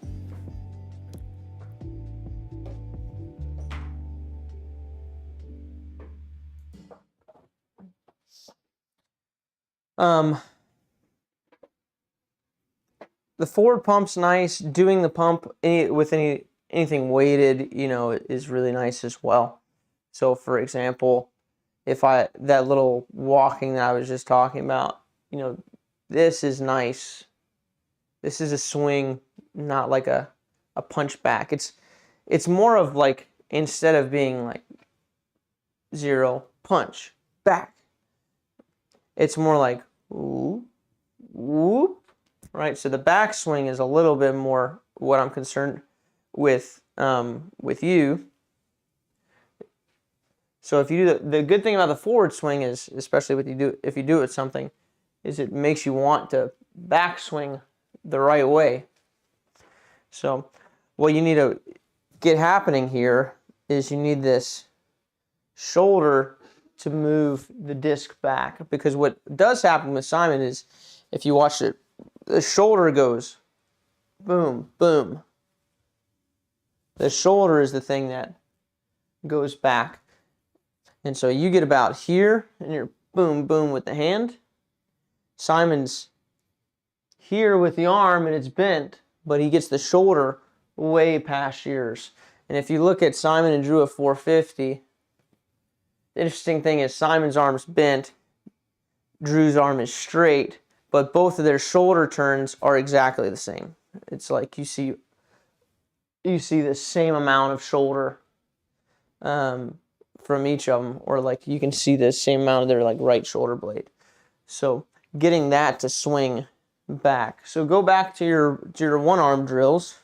The forward pump's nice. Doing the pump with anything weighted, is really nice as well. So, for example, if that little walking that I was just talking about, this is nice. This is a swing, not like a punch back. It's more of like, instead of being like 0 punch back, it's more like whoop, whoop, right? So the backswing is a little bit more what I'm concerned with you. So if you do the good thing about the forward swing is, especially if you do it something, is it makes you want to backswing the right way. So what you need to get happening here is you need this shoulder to move the disc back, because what does happen with Simon is, if you watch it, the shoulder goes boom, boom. The shoulder is the thing that goes back. And so you get about here, and you're boom, boom with the hand. Simon's here with the arm, and it's bent, but he gets the shoulder way past yours. And if you look at Simon and Drew at 450, the interesting thing is Simon's arm's bent, Drew's arm is straight, but both of their shoulder turns are exactly the same. It's like you see the same amount of shoulder from each of them, or like you can see the same amount of their like right shoulder blade. So getting that to swing back. So go back to your one arm drills,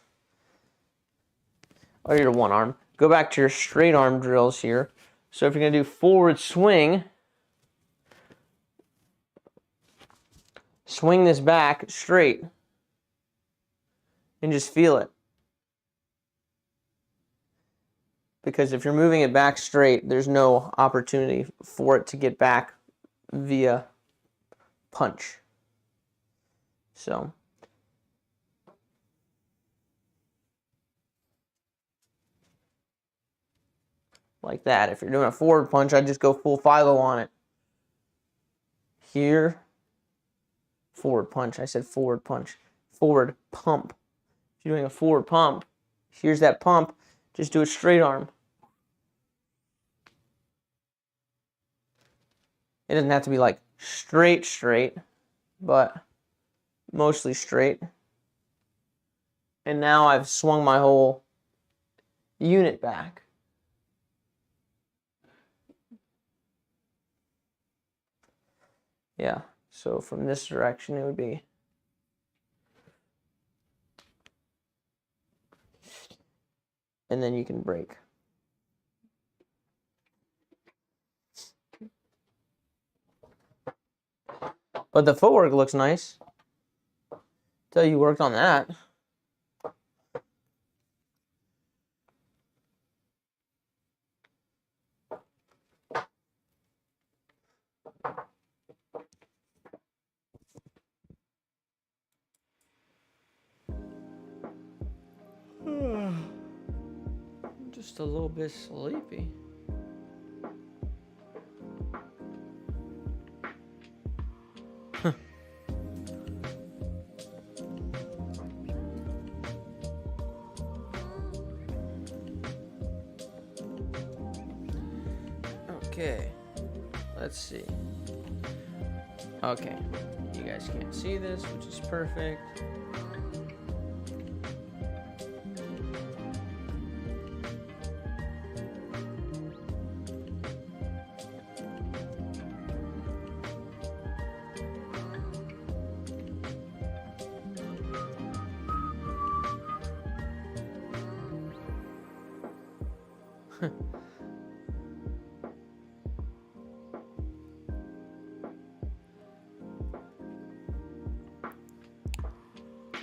or your one arm. Go back to your straight arm drills here. So if you're going to do forward swing, swing this back straight and just feel it. Because if you're moving it back straight, there's no opportunity for it to get back via punch. So like that. If you're doing a forward punch, I'd just go full philo on it. Here, forward punch. I said forward punch. Forward pump. If you're doing a forward pump, here's that pump. Just do it straight arm. It doesn't have to be like straight, but mostly straight. And now I've swung my whole unit back. Yeah, so from this direction it would be. And then you can break. But the footwork looks nice. Tell you worked on that. Just a little bit sleepy. Okay, let's see. Okay, you guys can't see this, which is perfect.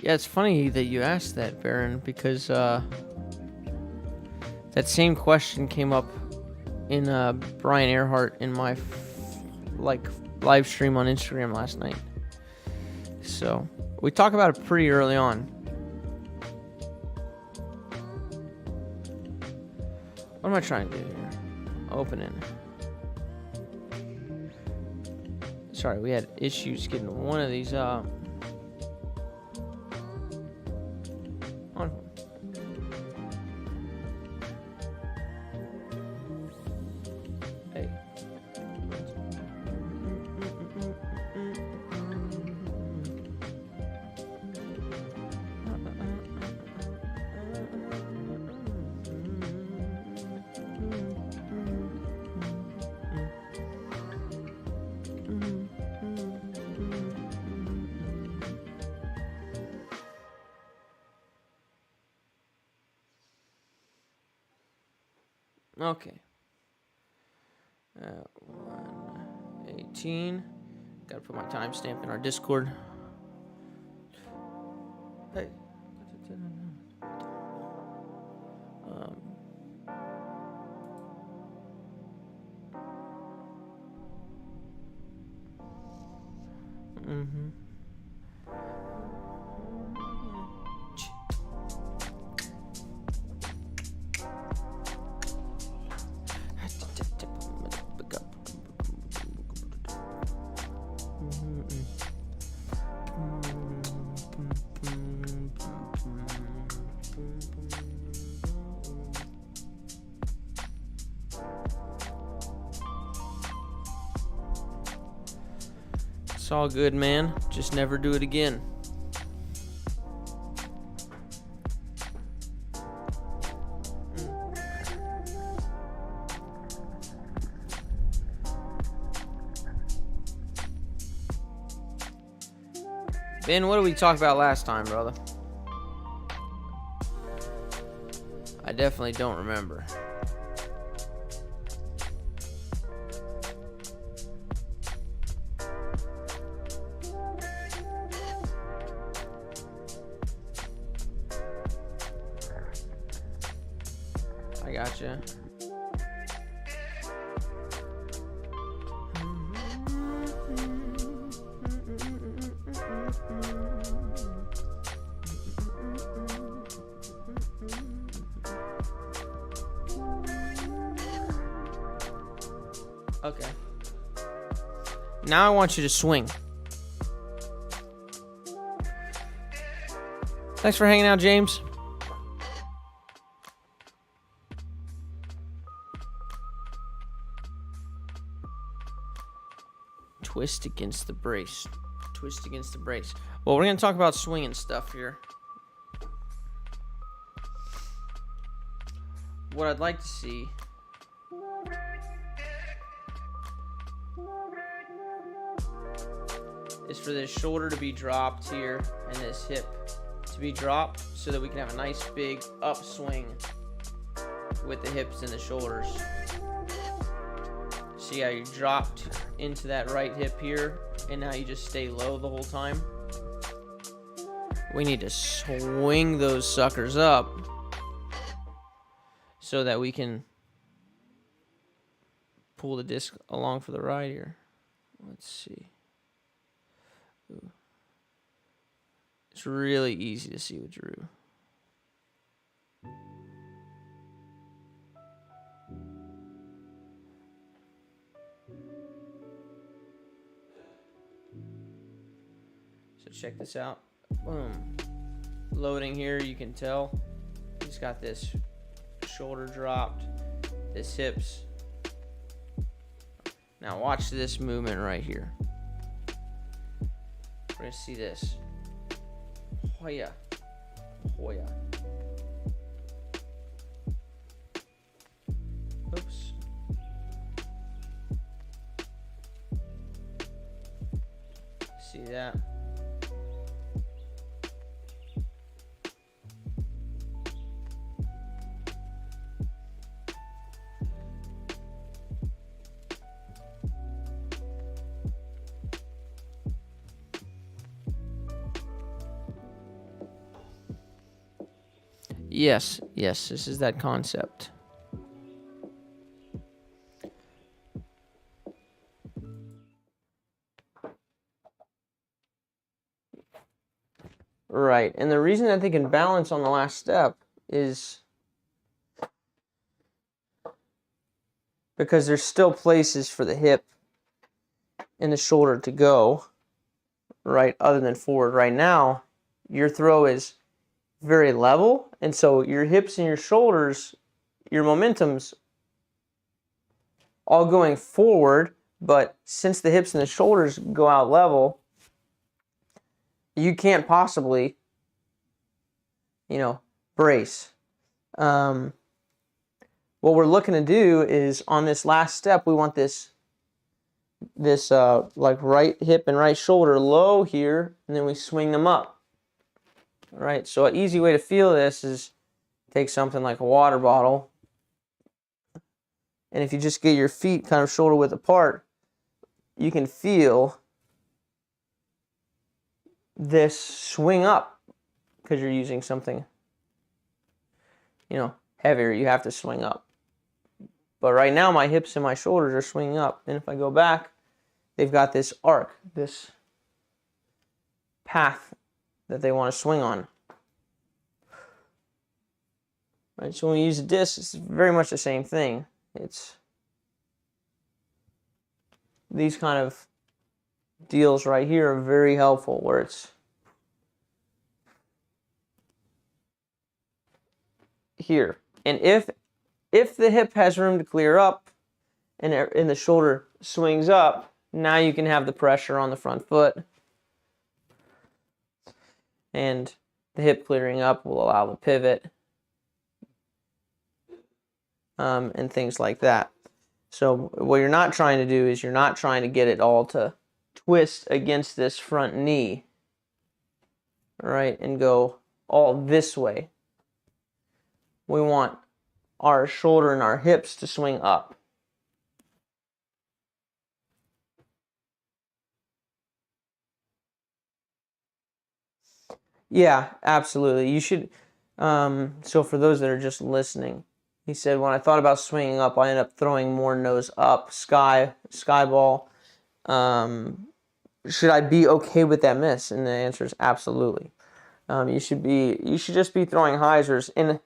Yeah, it's funny that you asked that, Baron, because that same question came up in Brian Earhart in my live stream on Instagram last night. So we talk about it pretty early on. What am I trying to do here? Open it. Sorry, we had issues getting one of these up. Hey. Okay. 1:18. Gotta put my timestamp in our Discord. Hey. It's all good, man. Just never do it again. Ben, what did we talk about last time, brother? I definitely don't remember. I gotcha. Okay. Now I want you to swing. Thanks for hanging out, James. Twist against the brace. Twist against the brace. Well, we're going to talk about swinging stuff here. What I'd like to see is for this shoulder to be dropped here and this hip to be dropped so that we can have a nice big upswing with the hips and the shoulders. See how you dropped into that right hip here, and now you just stay low the whole time? We need to swing those suckers up so that we can pull the disc along for the ride here. Let's see. Ooh. It's really easy to see with Drew. So check this out. Boom. Loading here, you can tell he's got this shoulder dropped, this hips. Now watch this movement right here. We're gonna see this. Hoya. Hoya. Oops. See that? Yes, this is that concept. Right, and the reason that they can balance on the last step is because there's still places for the hip and the shoulder to go, right, other than forward. Right now, your throw is very level, and so your hips and your shoulders, your momentum's all going forward, but since the hips and the shoulders go out level, you can't possibly, brace. What we're looking to do is on this last step, we want this like right hip and right shoulder low here, and then we swing them up. All right, so an easy way to feel this is take something like a water bottle, and if you just get your feet kind of shoulder width apart, you can feel this swing up because you're using something, heavier. You have to swing up. But right now, my hips and my shoulders are swinging up, and if I go back, they've got this arc, this path that they want to swing on. Right, so when we use a disc, it's very much the same thing. It's these kind of deals right here are very helpful, where it's here. And if the hip has room to clear up and the shoulder swings up, now you can have the pressure on the front foot. And the hip clearing up will allow the pivot and things like that. So what you're not trying to do is you're not trying to get it all to twist against this front knee, right, and go all this way. We want our shoulder and our hips to swing up. Yeah, absolutely. You should. So for those that are just listening, he said, when I thought about swinging up, I ended up throwing more nose up, sky ball. Should I be okay with that miss? And the answer is absolutely. You should just be throwing hyzers. And,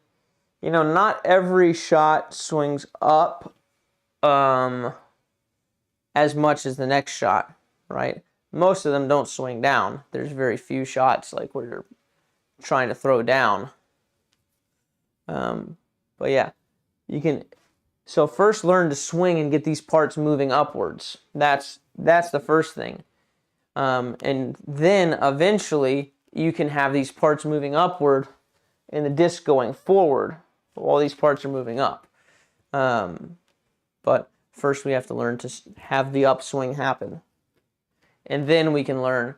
not every shot swings up as much as the next shot, right? Most of them don't swing down. There's very few shots like where you're trying to throw down. But yeah, you can. So first learn to swing and get these parts moving upwards. That's the first thing. And then eventually you can have these parts moving upward and the disc going forward. All these parts are moving up. But first we have to learn to have the upswing happen. And then we can learn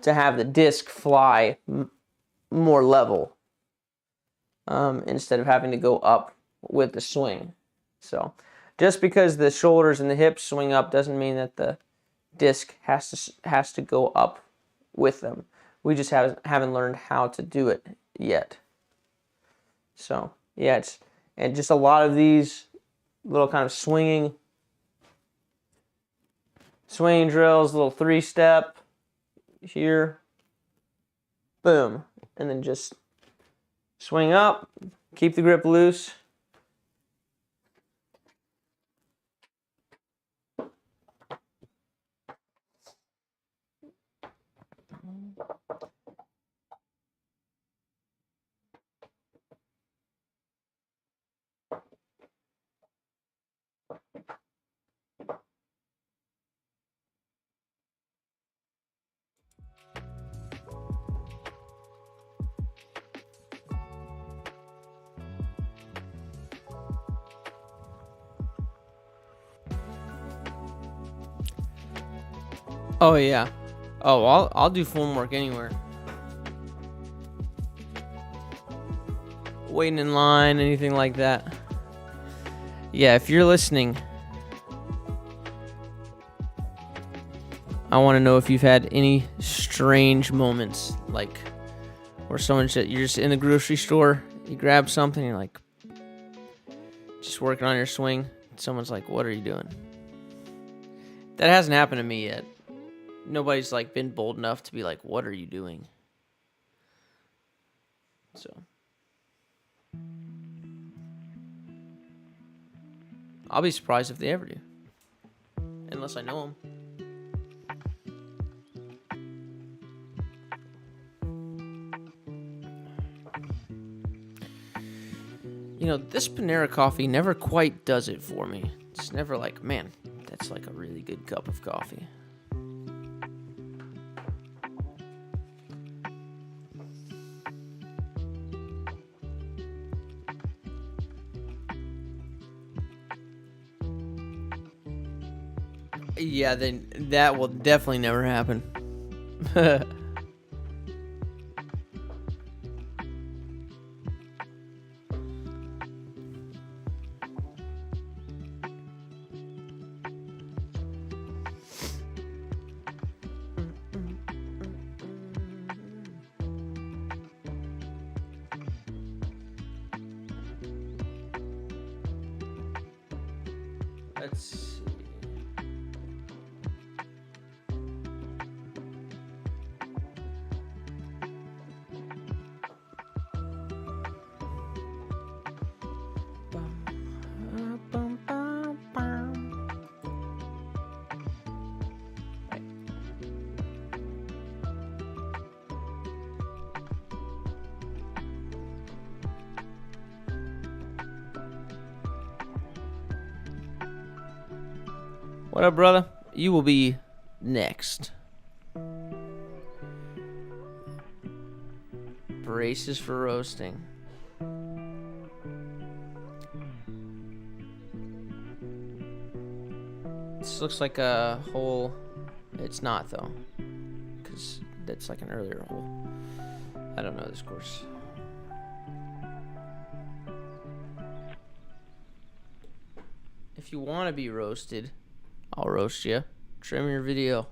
to have the disc fly more level instead of having to go up with the swing. So Just because the shoulders and the hips swing up doesn't mean that the disc has to go up with them. We just haven't learned how to do it yet. So yeah, and just a lot of these little kind of swinging drills, little 3-step here, boom, and then just swing up, keep the grip loose. Oh yeah. Oh, I'll do form work anywhere. Waiting in line, anything like that. Yeah, if you're listening, I want to know if you've had any strange moments, like where you're just in the grocery store, you grab something, you're like just working on your swing. Someone's like, "What are you doing?" That hasn't happened to me yet. Nobody's like been bold enough to be like, "What are you doing?" So I'll be surprised if they ever do, unless I know them. You know, this Panera coffee never quite does it for me. It's never like, man, that's like a really good cup of coffee. Yeah, then that will definitely never happen. Let's see. What up, brother? You will be next. Braces for roasting. This looks like a hole. It's not, though, because that's like an earlier hole. I don't know this course. If you want to be roasted, I'll roast you. Trim your video.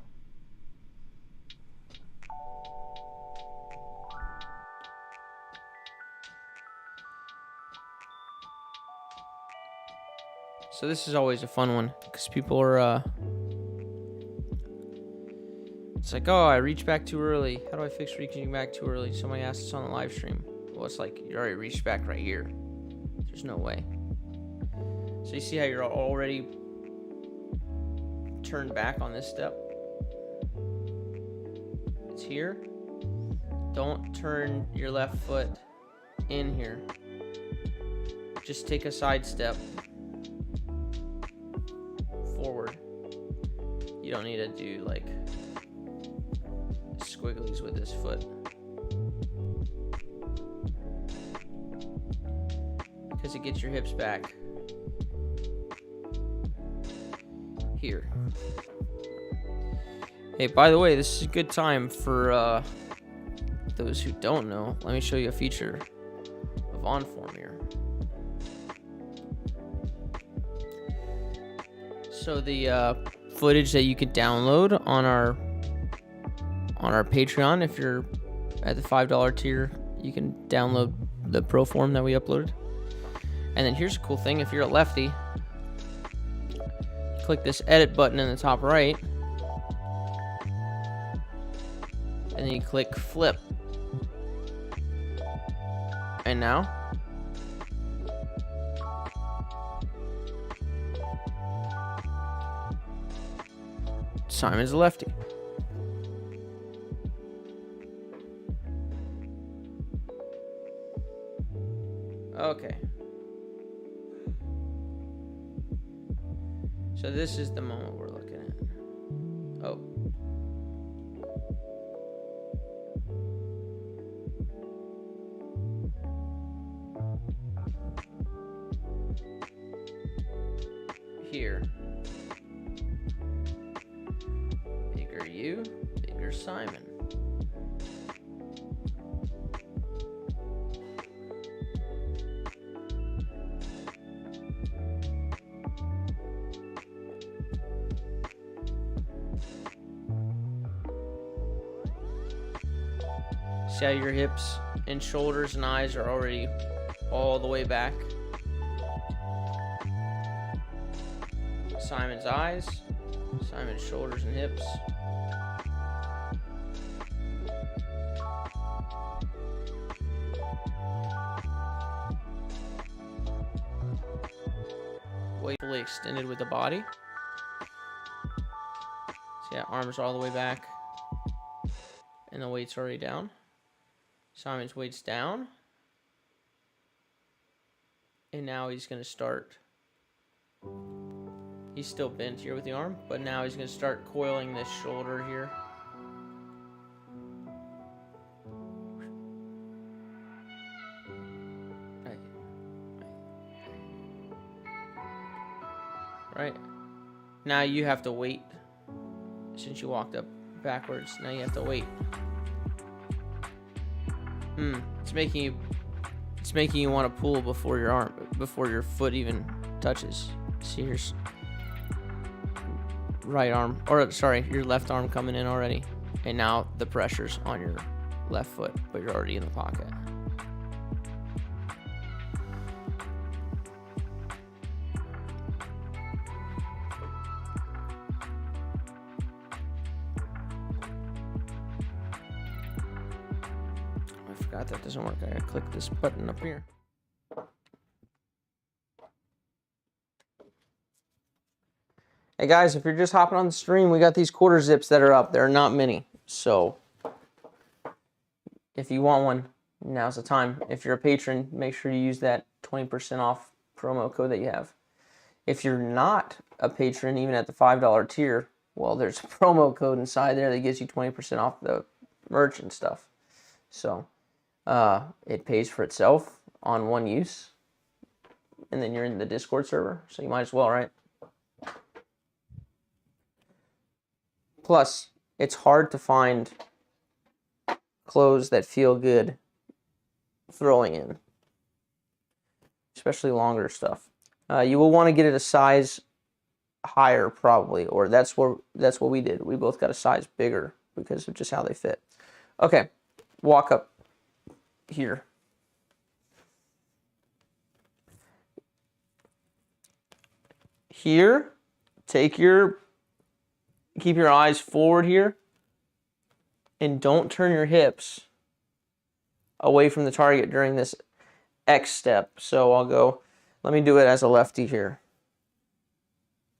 So this is always a fun one because people are it's like, oh, I reached back too early. How do I fix reaching back too early? Somebody asked us on the live stream. Well, it's like you already reached back right here. There's no way. So you see how you're already turned back on this step? It's here. Don't turn your left foot in here. Just take a side step forward. You don't need to do like squigglies with this foot, because it gets your hips back here. Hey, by the way, this is a good time for those who don't know. let me show you a feature of OnForm here. So the footage that you could download on our Patreon, if you're at the $5 tier, you can download the pro form that we uploaded. And then here's a cool thing: if you're a lefty, click this edit button in the top right, and then you click flip. And now Simon's a lefty. Okay. So this is the moment we're looking at. Oh. Here. Bigger you, bigger Simon. See how your hips and shoulders and eyes are already all the way back? Simon's eyes, Simon's shoulders and hips. Weight fully extended with the body. See how arms are all the way back and the weight's already down. Simon's weight's down. And now he's going to start. He's still bent here with the arm, but now he's going to start coiling this shoulder here. Right. Now you have to wait. Since you walked up backwards, now you have to wait. It's making you want to pull before your foot even touches. See, here's right arm, or sorry, your left arm coming in already, and now the pressure's on your left foot, but you're already in the pocket. I forgot that doesn't work. I gotta click this button up here. Hey guys, if you're just hopping on the stream, we got these quarter zips that are up. There are not many. So if you want one, now's the time. If you're a patron, make sure you use that 20% off promo code that you have. If you're not a patron, even at the $5 tier, well, there's a promo code inside there that gives you 20% off the merch and stuff. So it pays for itself on one use. And then you're in the Discord server, so you might as well, right? Plus, it's hard to find clothes that feel good throwing in, especially longer stuff. You will want to get it a size higher probably, or that's what we did. We both got a size bigger because of just how they fit. Okay, walk up here. Here, keep your eyes forward here, and don't turn your hips away from the target during this X step. So let me do it as a lefty here.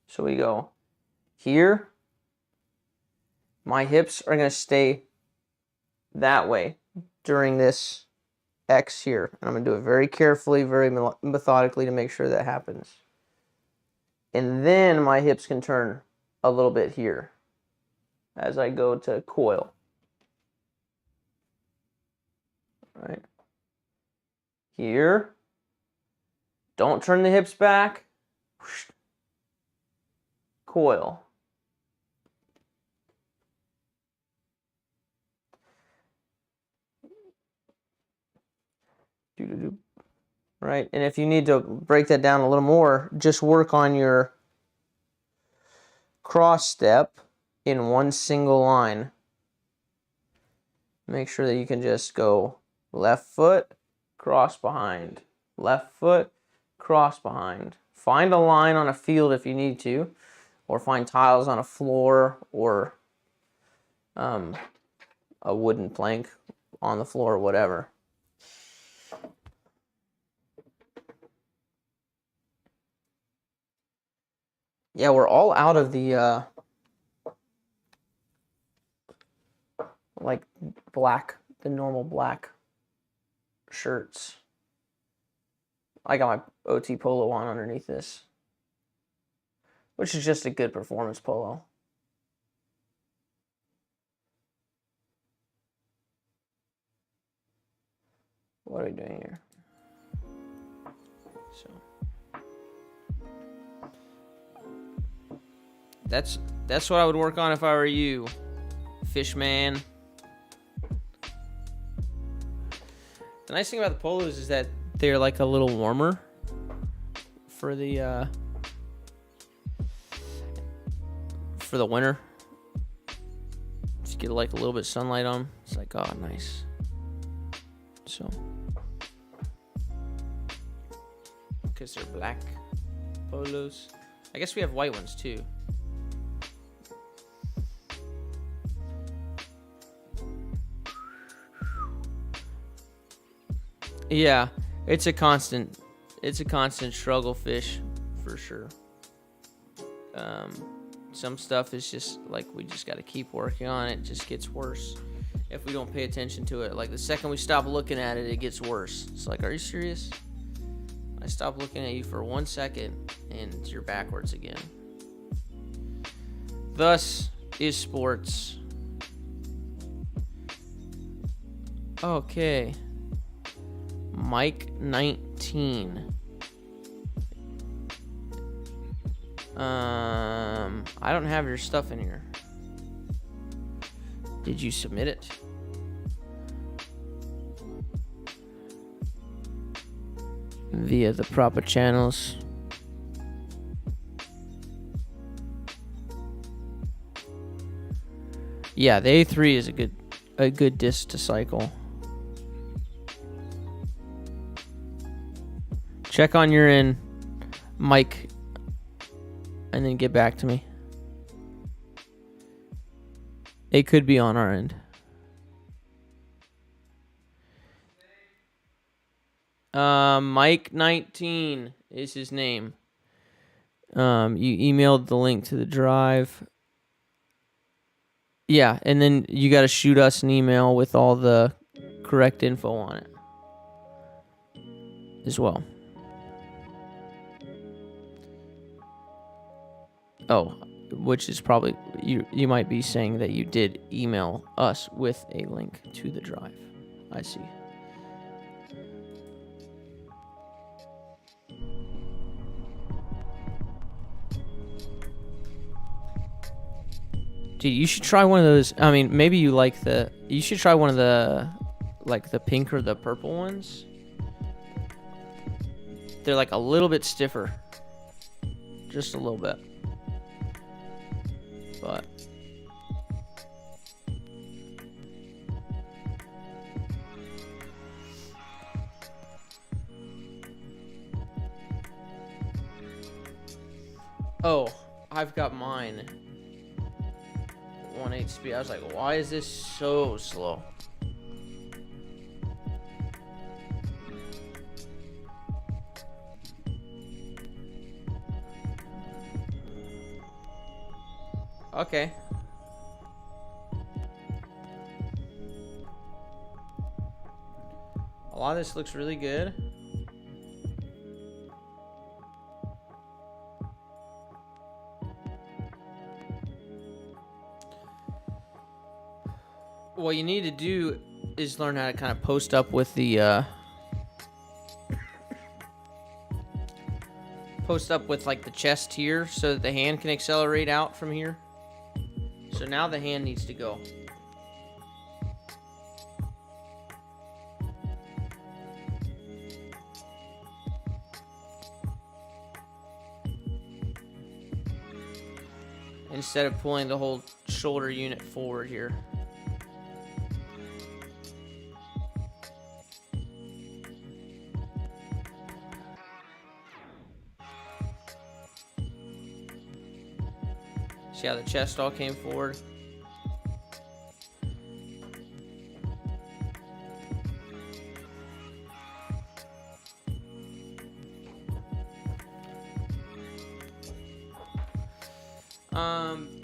So we go here. My hips are going to stay that way during this X here. And I'm going to do it very carefully, very methodically to make sure that happens. And then my hips can turn a little bit here as I go to coil. All right. Here. Don't turn the hips back. Coil. Right, and if you need to break that down a little more, just work on your cross step in one single line. Make sure that you can just go left foot, cross behind, left foot, cross behind. Find a line on a field if you need to, or find tiles on a floor, or a wooden plank on the floor, whatever. Yeah, we're all out of the like black, the normal black shirts. I got my OT polo on underneath this, which is just a good performance polo. What are we doing here? So that's what I would work on if I were you, Fishman. The nice thing about the polos is that they're like a little warmer for the winter. Just get like a little bit of sunlight on 'em. It's like, oh, nice. So, because they're black polos. I guess we have white ones too. Yeah, it's a constant struggle, Fish, for sure. Some stuff is just like we just got to keep working on it. It just gets worse if we don't pay attention to it. Like the second we stop looking at it, it gets worse. It's like, are you serious? I stopped looking at you for 1 second and you're backwards again. Thus is sports. Okay. Mike 19. I don't have your stuff in here. Did you submit it? Via the proper channels. Yeah, the A3 is a good disc to cycle. Check on your end, Mike, and then get back to me. It could be on our end. Mike 19 is his name. You emailed the link to the drive. Yeah, and then you got to shoot us an email with all the correct info on it as well. Oh, which is probably, you might be saying that you did email us with a link to the drive. I see. Dude, you should try one of those. I mean, maybe you like you should try one of the, like the pink or the purple ones. They're like a little bit stiffer. Just a little bit. But oh, I've got mine 1/8 speed. I was like, why is this so slow? Okay. A lot of this looks really good. What you need to do is learn how to kind of post up with the like the chest here so that the hand can accelerate out from here. So now the hand needs to go. instead of pulling the whole shoulder unit forward here. See how the chest all came forward?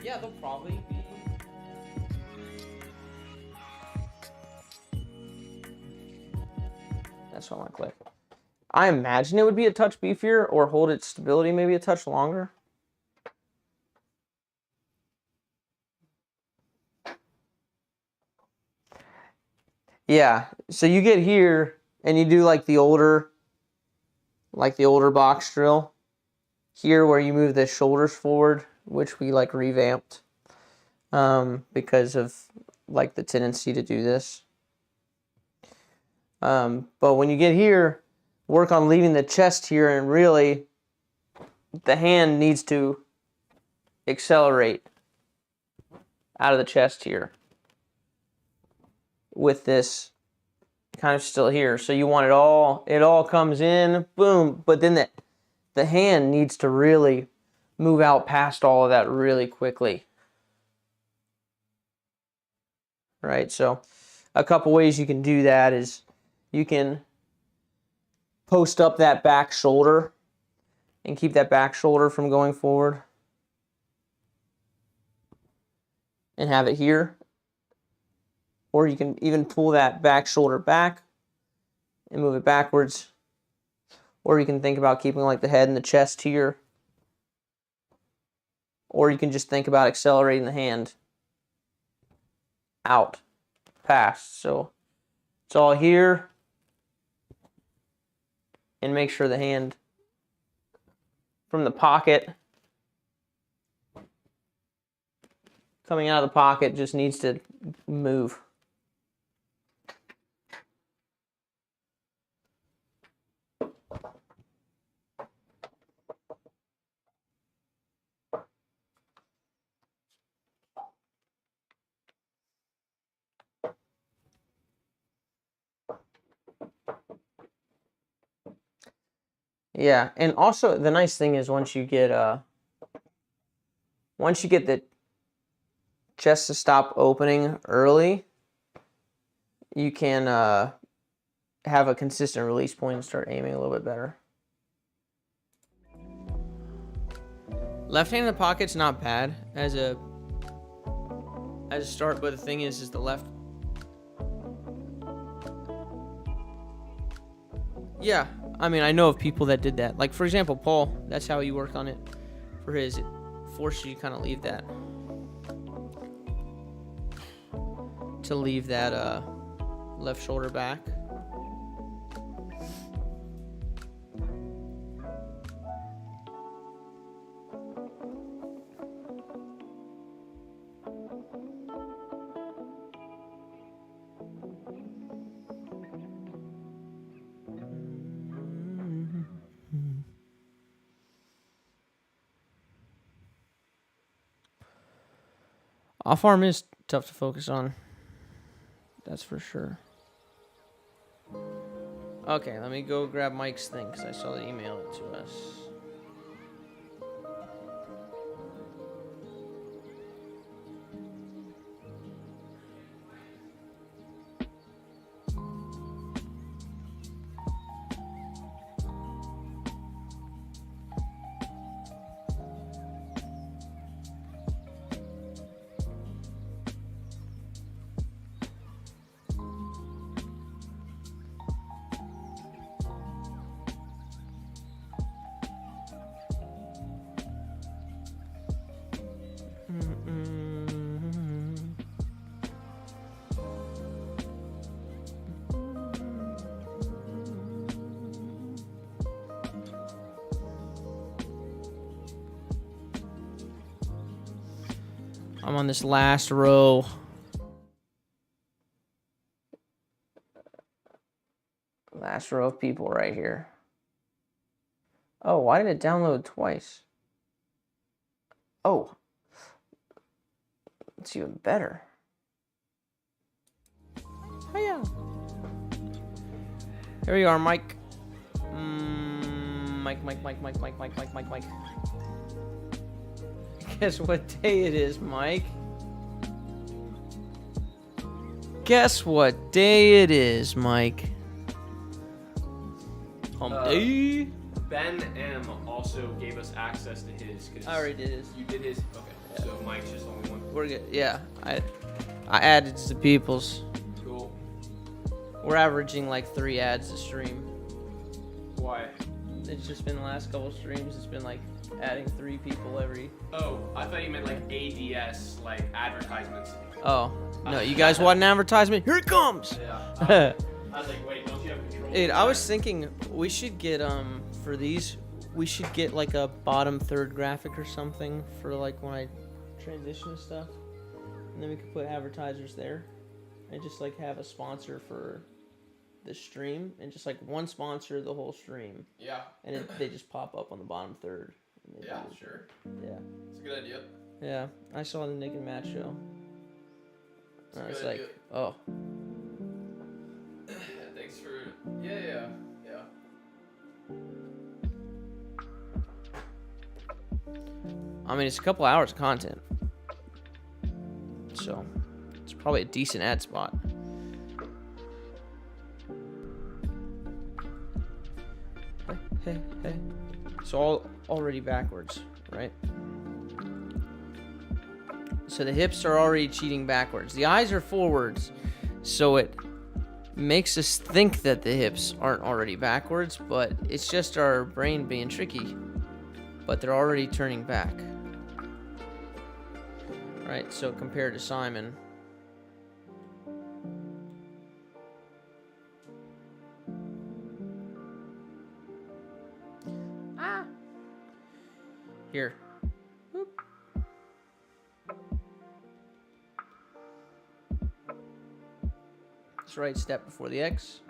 Yeah, they'll probably be. That's what I want to click. I imagine it would be a touch beefier or hold its stability maybe a touch longer. Yeah, so you get here and you do like the older box drill here where you move the shoulders forward, which we like revamped because of like the tendency to do this. But when you get here, work on leaving the chest here, and really the hand needs to accelerate out of the chest here with this kind of still here. So you want it all comes in, boom, but then the hand needs to really move out past all of that really quickly. Right, so a couple ways you can do that is you can post up that back shoulder and keep that back shoulder from going forward and have it here. Or you can even pull that back shoulder back and move it backwards. Or you can think about keeping like the head and the chest here. Or you can just think about accelerating the hand out, past. So it's all here. And make sure the hand from the pocket, coming out of the pocket, just needs to move. Yeah, and also the nice thing is once you get the chest to stop opening early, you can have a consistent release point and start aiming a little bit better. Left hand in the pocket's not bad as a start, but the thing is the left. Yeah, I mean, I know of people that did that. Like, for example, Paul, that's how he worked on it for his. It forced you to kind of leave that. To leave that left shoulder back. Off arm is tough to focus on. That's for sure. Okay, let me go grab Mike's thing because I saw the email it to us. I'm on this last row. Last row of people right here. Oh, why did it download twice? Oh, It's even better. Oh yeah. Here we are, Mike. Mike. Guess what day it is, Mike? Guess what day it is, Mike? Hump day. Ben M also gave us access to his. Cause I already did his. You did his? Okay. Yeah. So Mike's just only one. We're good. Yeah, I added to people's. Cool. We're averaging like 3 ads a stream. Why? It's just been the last couple streams. It's been like adding 3 people every. Oh, I thought you meant like ADS, like advertisements. Oh no, you guys want an advertisement? Here it comes. Yeah. I was like, wait, don't you have control? Dude, I was thinking we should get for these, we should get like a bottom third graphic or something for like when I transition and stuff, and then we could put advertisers there, and just like have a sponsor for the stream, and just like one sponsor the whole stream. Yeah. And they just pop up on the bottom third. Yeah, sure. Yeah. It's a good idea. Yeah, I saw the Nick and Matt show. It's I was like, idea. oh. Yeah, thanks for. Yeah. I mean, it's a couple hours of content, so it's probably a decent ad spot. Hey. So all already backwards, right? So the hips are already cheating backwards. The eyes are forwards, so it makes us think that the hips aren't already backwards, but it's just our brain being tricky. But they're already turning back. Right, so compared to Simon. Here. Whoop. This right step before the X.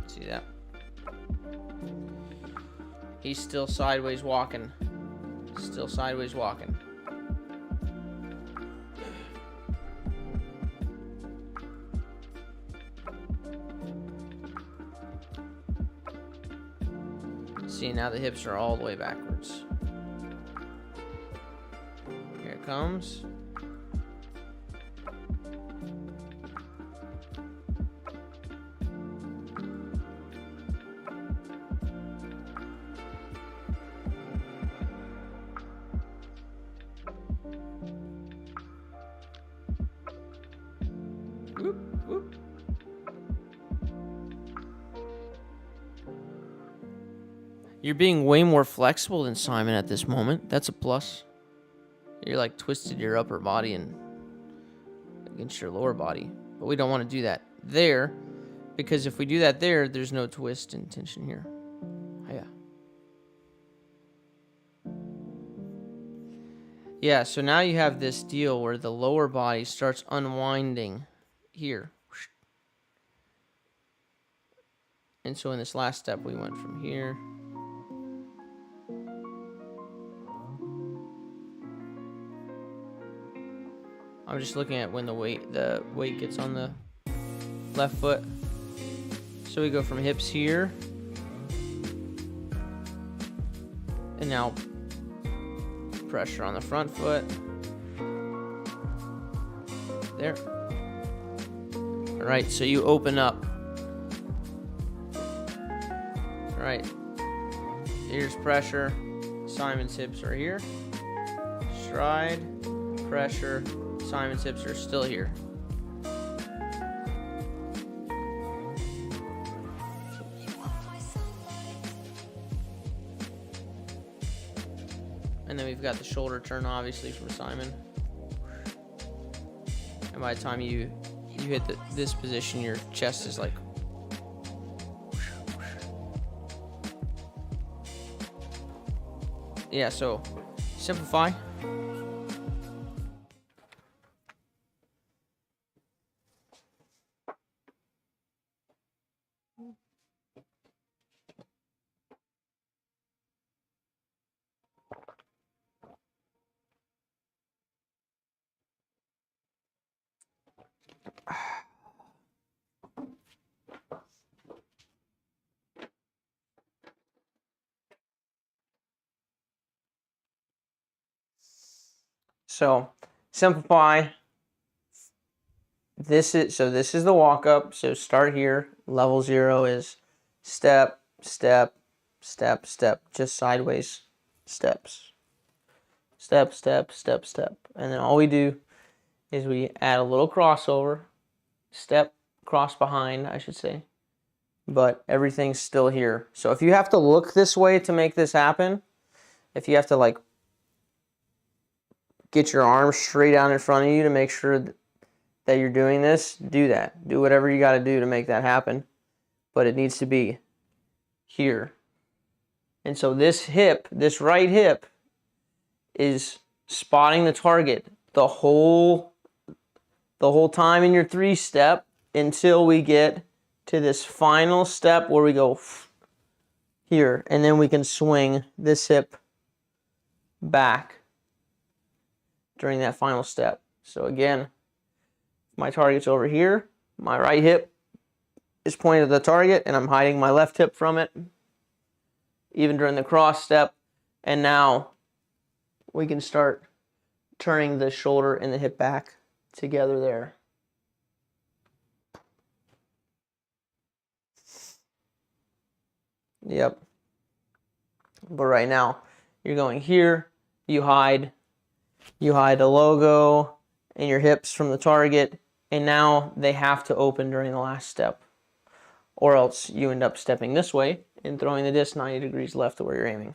See that? He's still sideways walking. Still sideways walking. See, now the hips are all the way backwards. Here it comes. Whoop, whoop. You're being way more flexible than Simon at this moment. That's a plus. You're like twisted your upper body and against your lower body. But we don't want to do that there, because if we do that there, there's no twist and tension here. Yeah. Yeah, so now you have this deal where the lower body starts unwinding here. And so in this last step, we went from here. I'm just looking at when the weight gets on the left foot. So we go from hips here. And now pressure on the front foot. There. All right, so you open up. All right. Here's pressure. Simon's hips are here. Stride, pressure. Simon's hips are still here. And then we've got the shoulder turn, obviously, from Simon. And by the time you hit this position, your chest is like... Yeah, so simplify. So simplify. This is the walk up. So start here. Level 0 is step, step, step, step, just sideways steps. Step, step, step, step. And then all we do is we add a little crossover, step, cross behind, I should say. But everything's still here. So if you have to look this way to make this happen, if you have to like get your arms straight out in front of you to make sure that you're doing this, do that. Do whatever you got to do to make that happen. But it needs to be here. And so this hip, this right hip, is spotting the target the whole time in your 3-step until we get to this final step where we go here, and then we can swing this hip back during that final step. So again, my target's over here, my right hip is pointed at the target, and I'm hiding my left hip from it, even during the cross step, and now we can start turning the shoulder and the hip back together there. Yep. But right now, you're going here, you hide the logo and your hips from the target, and now they have to open during the last step. Or else you end up stepping this way and throwing the disc 90 degrees left of where you're aiming.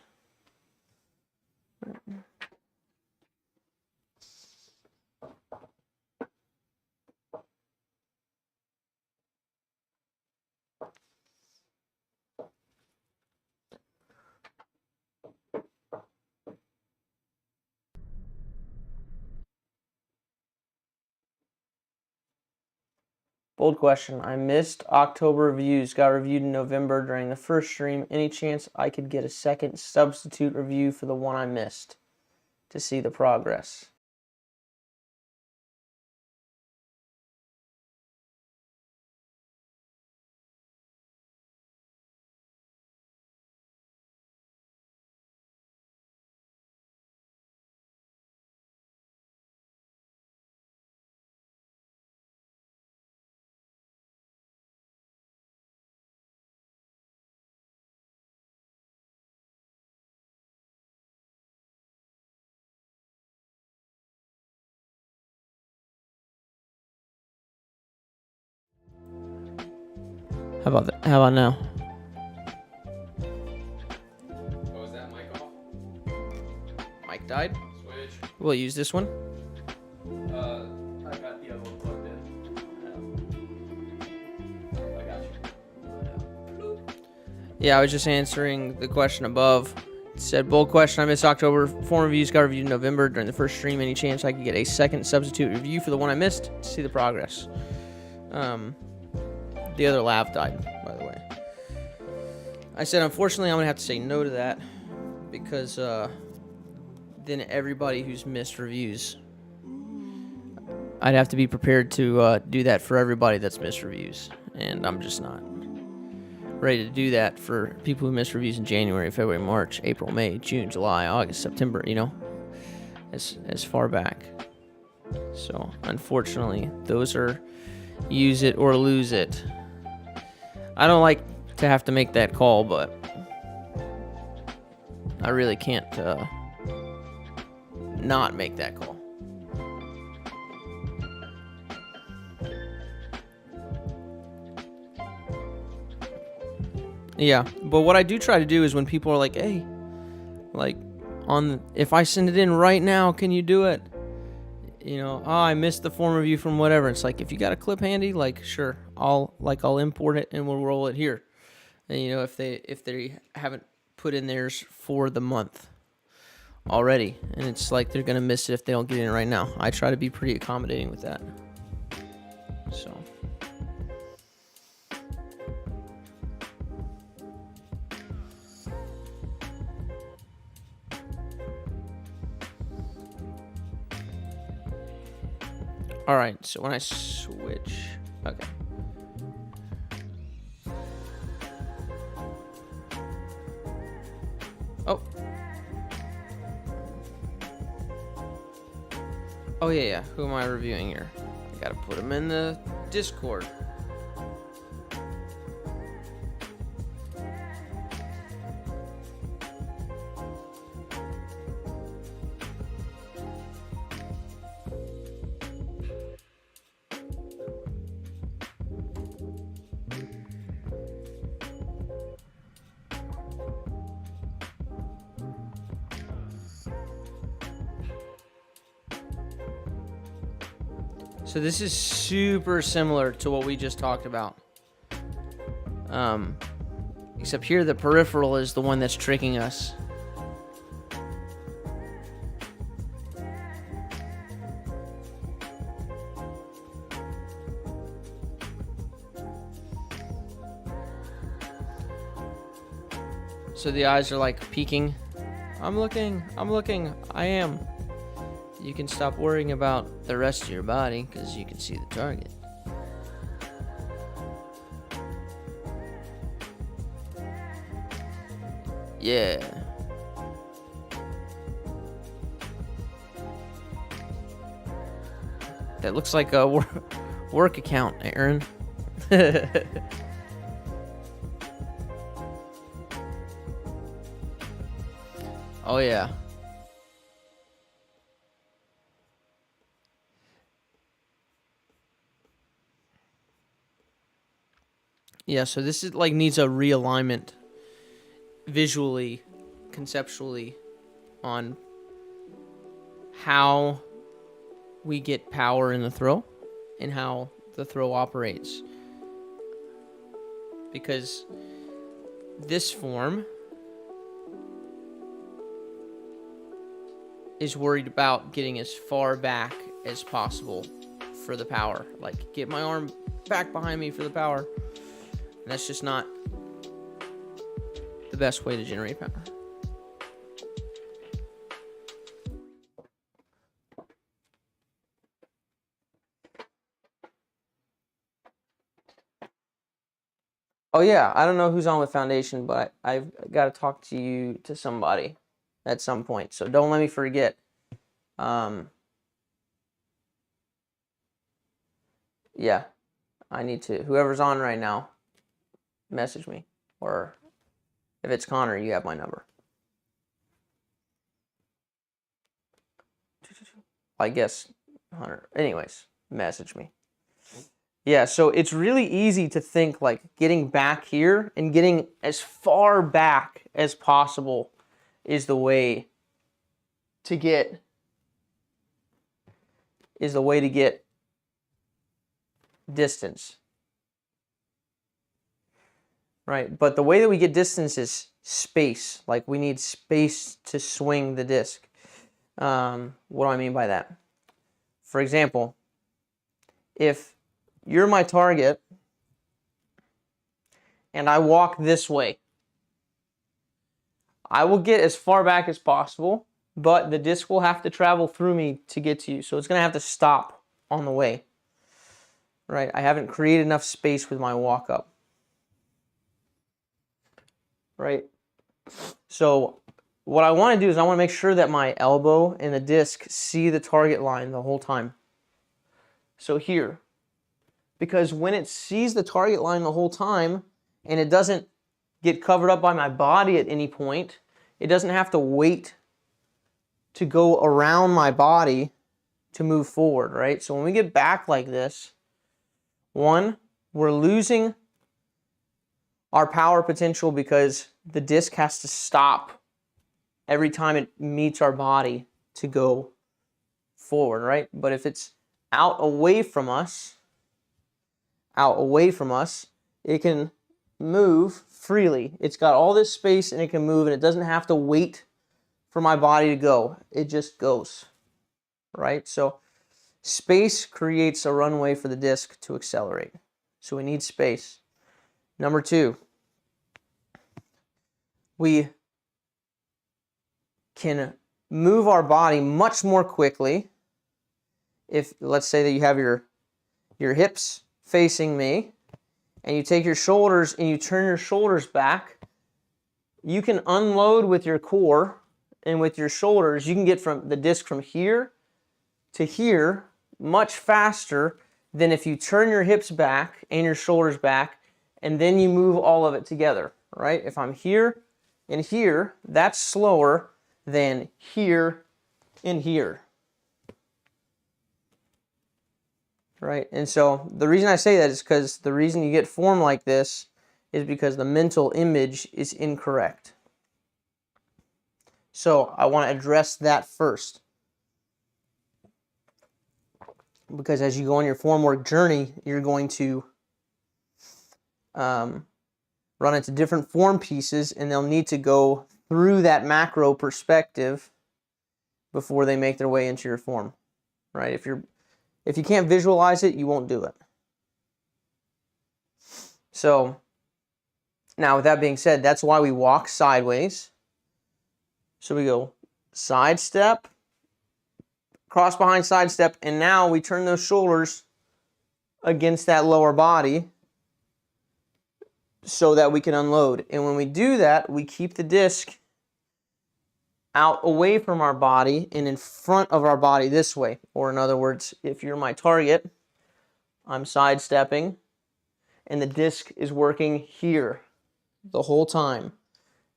Bold question. I missed October reviews. Got reviewed in November during the first stream. Any chance I could get a second substitute review for the one I missed to see the progress? How about that? How about now? Oh, is that mic off? Mic died. Switch. We'll use this one. I got the other one plugged in. I got you. Yeah, I was just answering the question above. It said, bold question. I missed October. Form reviews got reviewed in November during the first stream. Any chance I could get a second substitute review for the one I missed to see the progress? The other lav died, by the way. I said, unfortunately, I'm going to have to say no to that because then everybody who's missed reviews, I'd have to be prepared to do that for everybody that's missed reviews, and I'm just not ready to do that for people who missed reviews in January, February, March, April, May, June, July, August, September, you know, as far back. So, unfortunately, those are use it or lose it. I don't like to have to make that call, but I really can't not make that call. Yeah, but what I do try to do is when people are like, hey, like, if I send it in right now, can you do it? You know, oh, I missed the form review from whatever. It's like, if you got a clip handy, like, sure, I'll import it and we'll roll it here. And, you know, if they haven't put in theirs for the month already, and it's like they're gonna miss it if they don't get in right now. I try to be pretty accommodating with that. So. All right, so when I switch, okay. Oh. Oh yeah. Who am I reviewing here? I gotta put them in the Discord. So this is super similar to what we just talked about. Except here the peripheral is the one that's tricking us. So the eyes are like peeking. I'm looking, I am. You can stop worrying about the rest of your body because you can see the target. Yeah. That looks like a work account, Aaron. Oh, yeah. Yeah, so this is like needs a realignment visually, conceptually on how we get power in the throw and how the throw operates. Because this form is worried about getting as far back as possible for the power. Like, get my arm back behind me for the power. And that's just not the best way to generate power. Oh yeah, I don't know who's on with Foundation, but I've got to talk to somebody at some point. So don't let me forget. Yeah, I need to. Whoever's on right now, message me. Or if it's Connor, you have my number. I guess Hunter. Anyways, message me. Yeah, so it's really easy to think like getting back here and getting as far back as possible is the way to get distance. Right? But the way that we get distance is space. Like, we need space to swing the disc. What do I mean by that? For example, if you're my target and I walk this way, I will get as far back as possible, but the disc will have to travel through me to get to you. So it's going to have to stop on the way. Right? I haven't created enough space with my walk up. Right? So what I want to do is I want to make sure that my elbow and the disc see the target line the whole time. So here, because when it sees the target line the whole time and it doesn't get covered up by my body at any point, it doesn't have to wait to go around my body to move forward, right? So when we get back like this, one, we're losing our power potential because the disc has to stop every time it meets our body to go forward, right? But if it's out away from us, it can move freely. It's got all this space and it can move, and it doesn't have to wait for my body to go. It just goes, right? So space creates a runway for the disc to accelerate. So we need space. Number two, we can move our body much more quickly. If, let's say that you have your hips facing me, and you take your shoulders and you turn your shoulders back, you can unload with your core and with your shoulders. You can get from the disc from here to here much faster than if you turn your hips back and your shoulders back and then you move all of it together, right? If I'm here and here, that's slower than here and here. Right? And so the reason I say that is because the reason you get form like this is because the mental image is incorrect. So I want to address that first. Because as you go on your form work journey, you're going to run into different form pieces, and they'll need to go through that macro perspective before they make their way into your form. Right? If you can't visualize it, you won't do it. So now with that being said, that's why we walk sideways. So we go side step, cross behind side step, and now we turn those shoulders against that lower body so that we can unload. And when we do that, we keep the disc out away from our body and in front of our body this way. Or in other words, if you're my target, I'm sidestepping and the disc is working here the whole time.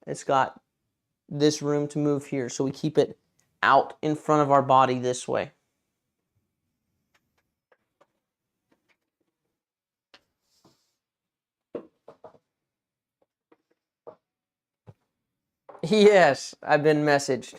It's got this room to move here, so we keep it out in front of our body this way. Yes, I've been messaged.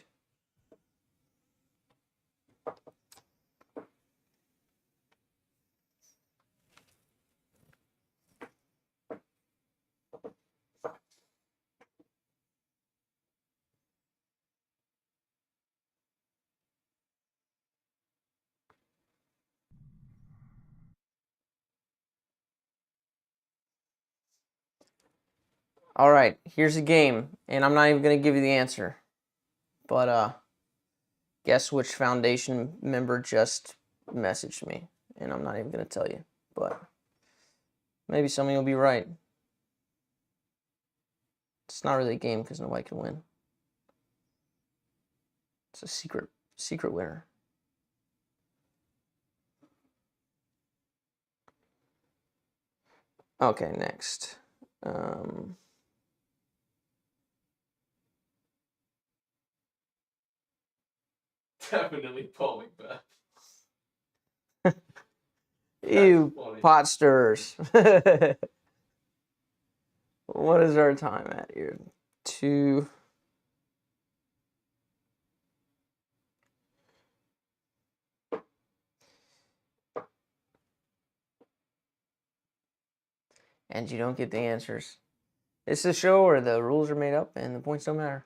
All right, here's a game, and I'm not even going to give you the answer. But guess which foundation member just messaged me, and I'm not even going to tell you. But maybe somebody will be right. It's not really a game because nobody can win. It's a secret winner. Okay, next. Definitely Paul Macbeth. Ew, funny. pot stirrers. What is our time at here? 2. And you don't get the answers. It's a show where the rules are made up and the points don't matter.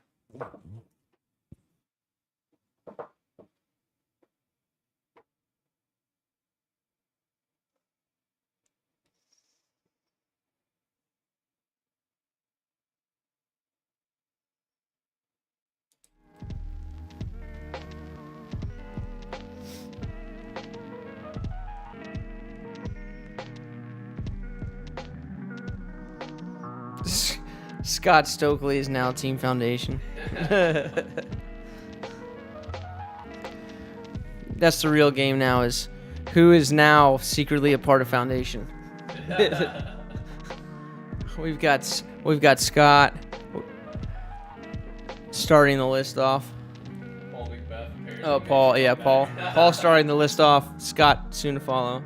Scott Stokely is now Team Foundation. That's the real game now, is who is now secretly a part of Foundation. We've got Scott starting the list off. Paul Macbeth. Oh, Paul. Yeah, Paul. Paul starting the list off. Scott soon to follow.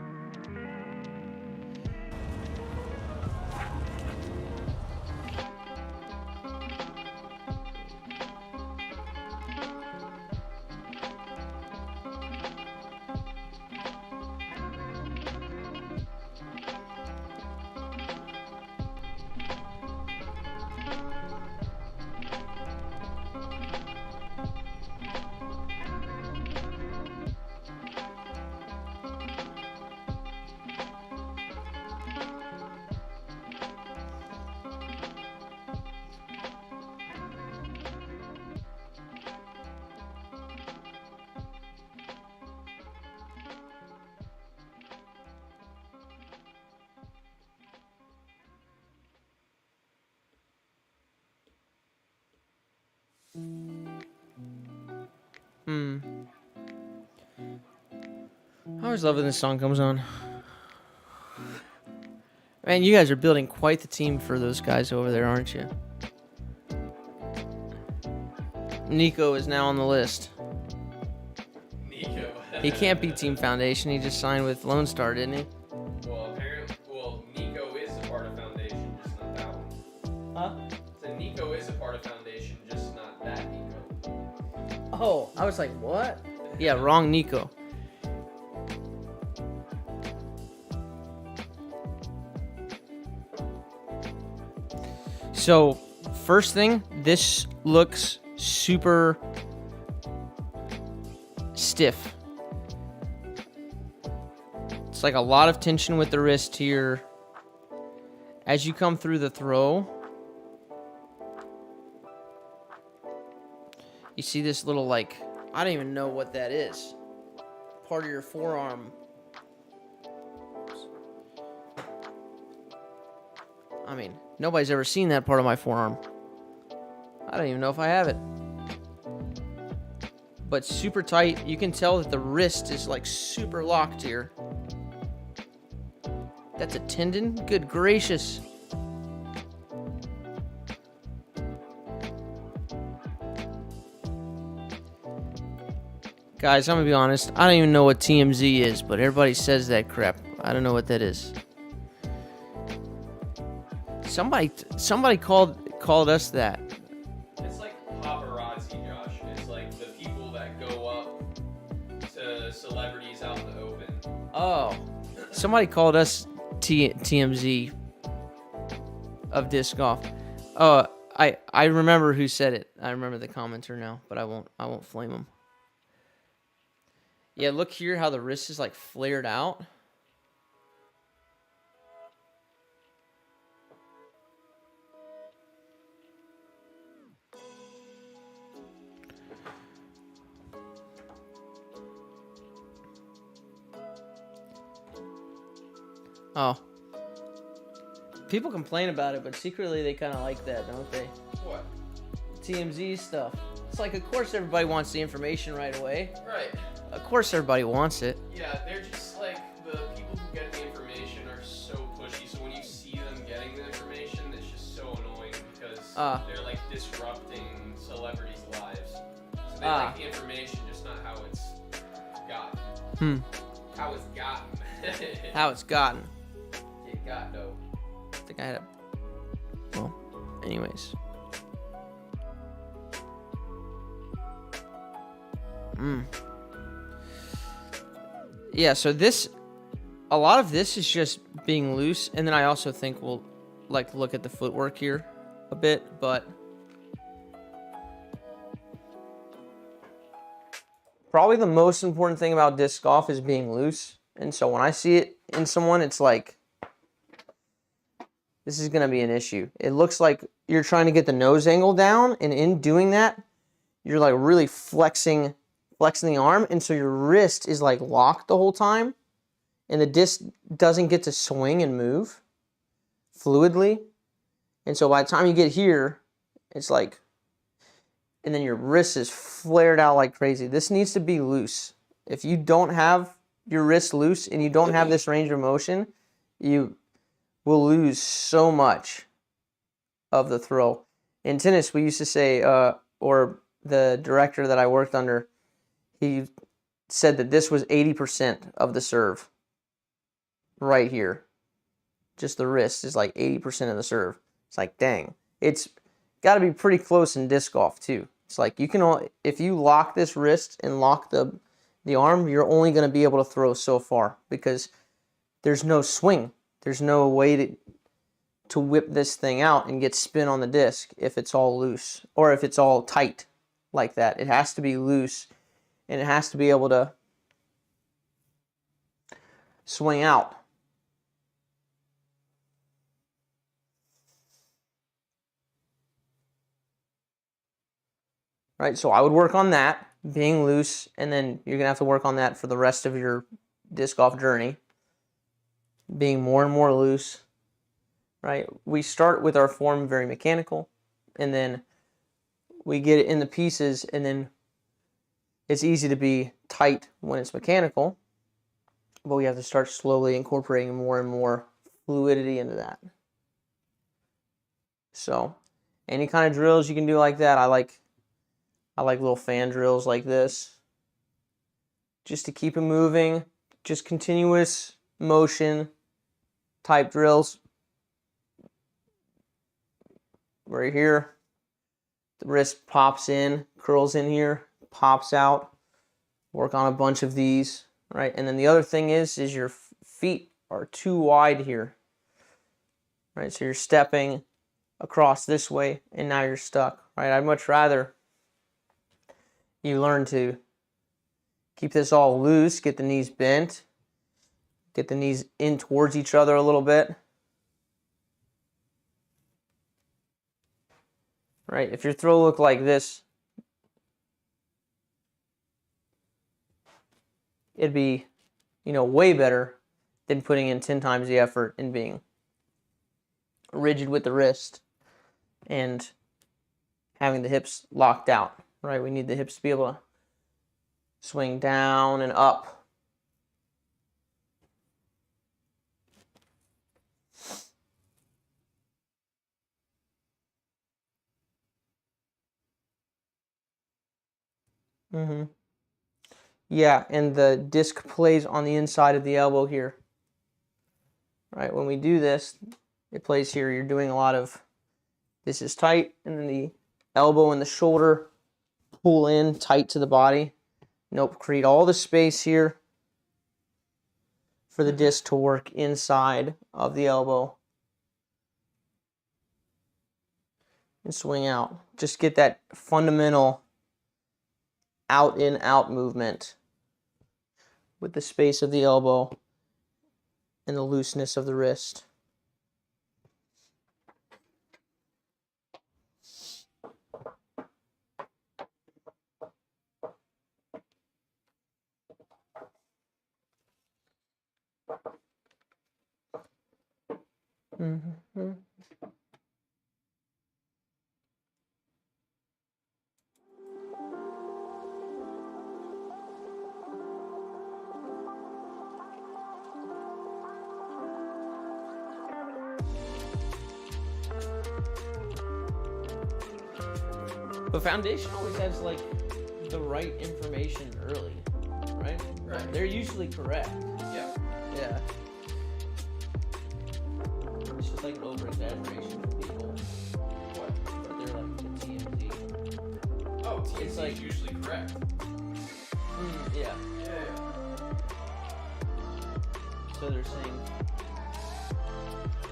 always love when this song comes on. Man, you guys are building quite the team for those guys over there, aren't you? Nico is now on the list. Nico. He can't be Team Foundation. He just signed with Lone Star, didn't he? Well, Nico is a part of Foundation, just not that one. Huh? So Nico is a part of Foundation, just not that Nico. Oh, I was like, what? Yeah, wrong Nico. So, first thing, this looks super stiff. It's like a lot of tension with the wrist here. As you come through the throw, you see this little, like, I don't even know what that is. Part of your forearm. I mean, nobody's ever seen that part of my forearm. I don't even know if I have it. But super tight. You can tell that the wrist is like super locked here. That's a tendon? Good gracious. Guys, I'm gonna be honest. I don't even know what TMZ is, but everybody says that crap. I don't know what that is. Somebody called us that. It's like paparazzi, Josh. It's like the people that go up to celebrities out in the open. Oh, somebody called us TMZ of disc golf. Oh, I remember who said it. I remember the commenter now, but I won't flame him. Yeah, look here how the wrist is like flared out. Oh. People complain about it, but secretly they kind of like that, don't they? What? TMZ stuff. It's like, of course everybody wants the information right away. Right. Of course everybody wants it. Yeah, they're just like, the people who get the information are so pushy, so when you see them getting the information, it's just so annoying because they're like disrupting celebrities' lives. So they like the information, just not how it's gotten. How it's gotten. How it's gotten. It got though. I think I had a... Well, anyways. Yeah, so a lot of this is just being loose, and then I also think we'll like look at the footwork here a bit, but probably the most important thing about disc golf is being loose. And so when I see it in someone, it's like, this is going to be an issue. It looks like you're trying to get the nose angle down, and in doing that, you're like really flexing the arm, and so your wrist is like locked the whole time, and the disc doesn't get to swing and move fluidly. And so by the time you get here, it's like, and then your wrist is flared out like crazy. This needs to be loose. If you don't have your wrist loose and you don't have this range of motion, you will lose so much of the throw. In tennis, we used to say, or the director that I worked under, he said that this was 80% of the serve right here. Just the wrist is like 80% of the serve. It's like, dang. It's got to be pretty close in disc golf too. It's like you can only, if you lock this wrist and lock the arm, you're only going to be able to throw so far because there's no swing. There's no way to whip this thing out and get spin on the disc if it's all loose or if it's all tight like that. It has to be loose, and it has to be able to swing out. Right, so I would work on that, being loose, and then you're going to have to work on that for the rest of your disc golf journey. Being more and more loose, right? We start with our form very mechanical, and then we get it in the pieces, and then it's easy to be tight when it's mechanical, but we have to start slowly incorporating more and more fluidity into that. So any kind of drills you can do like that. I like little fan drills like this, just to keep it moving, just continuous motion type drills. Right here, the wrist pops in, curls in here, pops out. Work on a bunch of these, right? And then the other thing is your feet are too wide here, right? So you're stepping across this way, and now you're stuck, right? I'd much rather you learn to keep this all loose, get the knees bent, get the knees in towards each other a little bit. Right? If your throw looked like this, it'd be, way better than putting in 10 times the effort and being rigid with the wrist and having the hips locked out, right? We need the hips to be able to swing down and up. Yeah, and the disc plays on the inside of the elbow here. Right, when we do this, it plays here. You're doing a lot of, this is tight, and then the elbow and the shoulder pull in tight to the body. Nope, create all the space here for the disc to work inside of the elbow and swing out. Just get that fundamental out in out movement with the space of the elbow and the looseness of the wrist. But foundation always has like the right information early, right? Right. They're usually correct. Yeah. Yeah. It's just like an over-exaggeration for people. What? But they're like the TMZ. Oh, TMZ It's like- is usually correct. Yeah. Yeah. So they're saying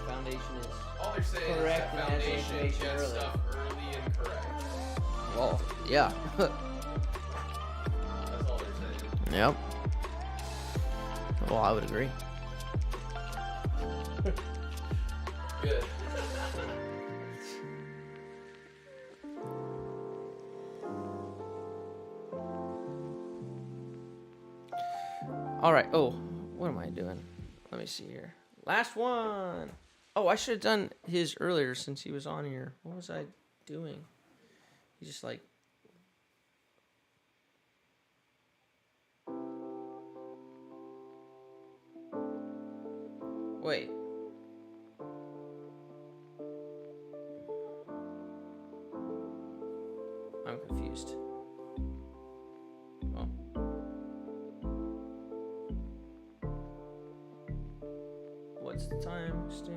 foundation is All they're saying correct is and that has foundation information gets early. stuff early and correct. Well, yeah. That's all they're saying. Yep. Well, I would agree. Good. All right. Oh, what am I doing? Let me see here. Last one. Oh, I should have done his earlier since he was on here. What was I doing? He just like. Wait. I'm confused. Oh. What's the time stamp?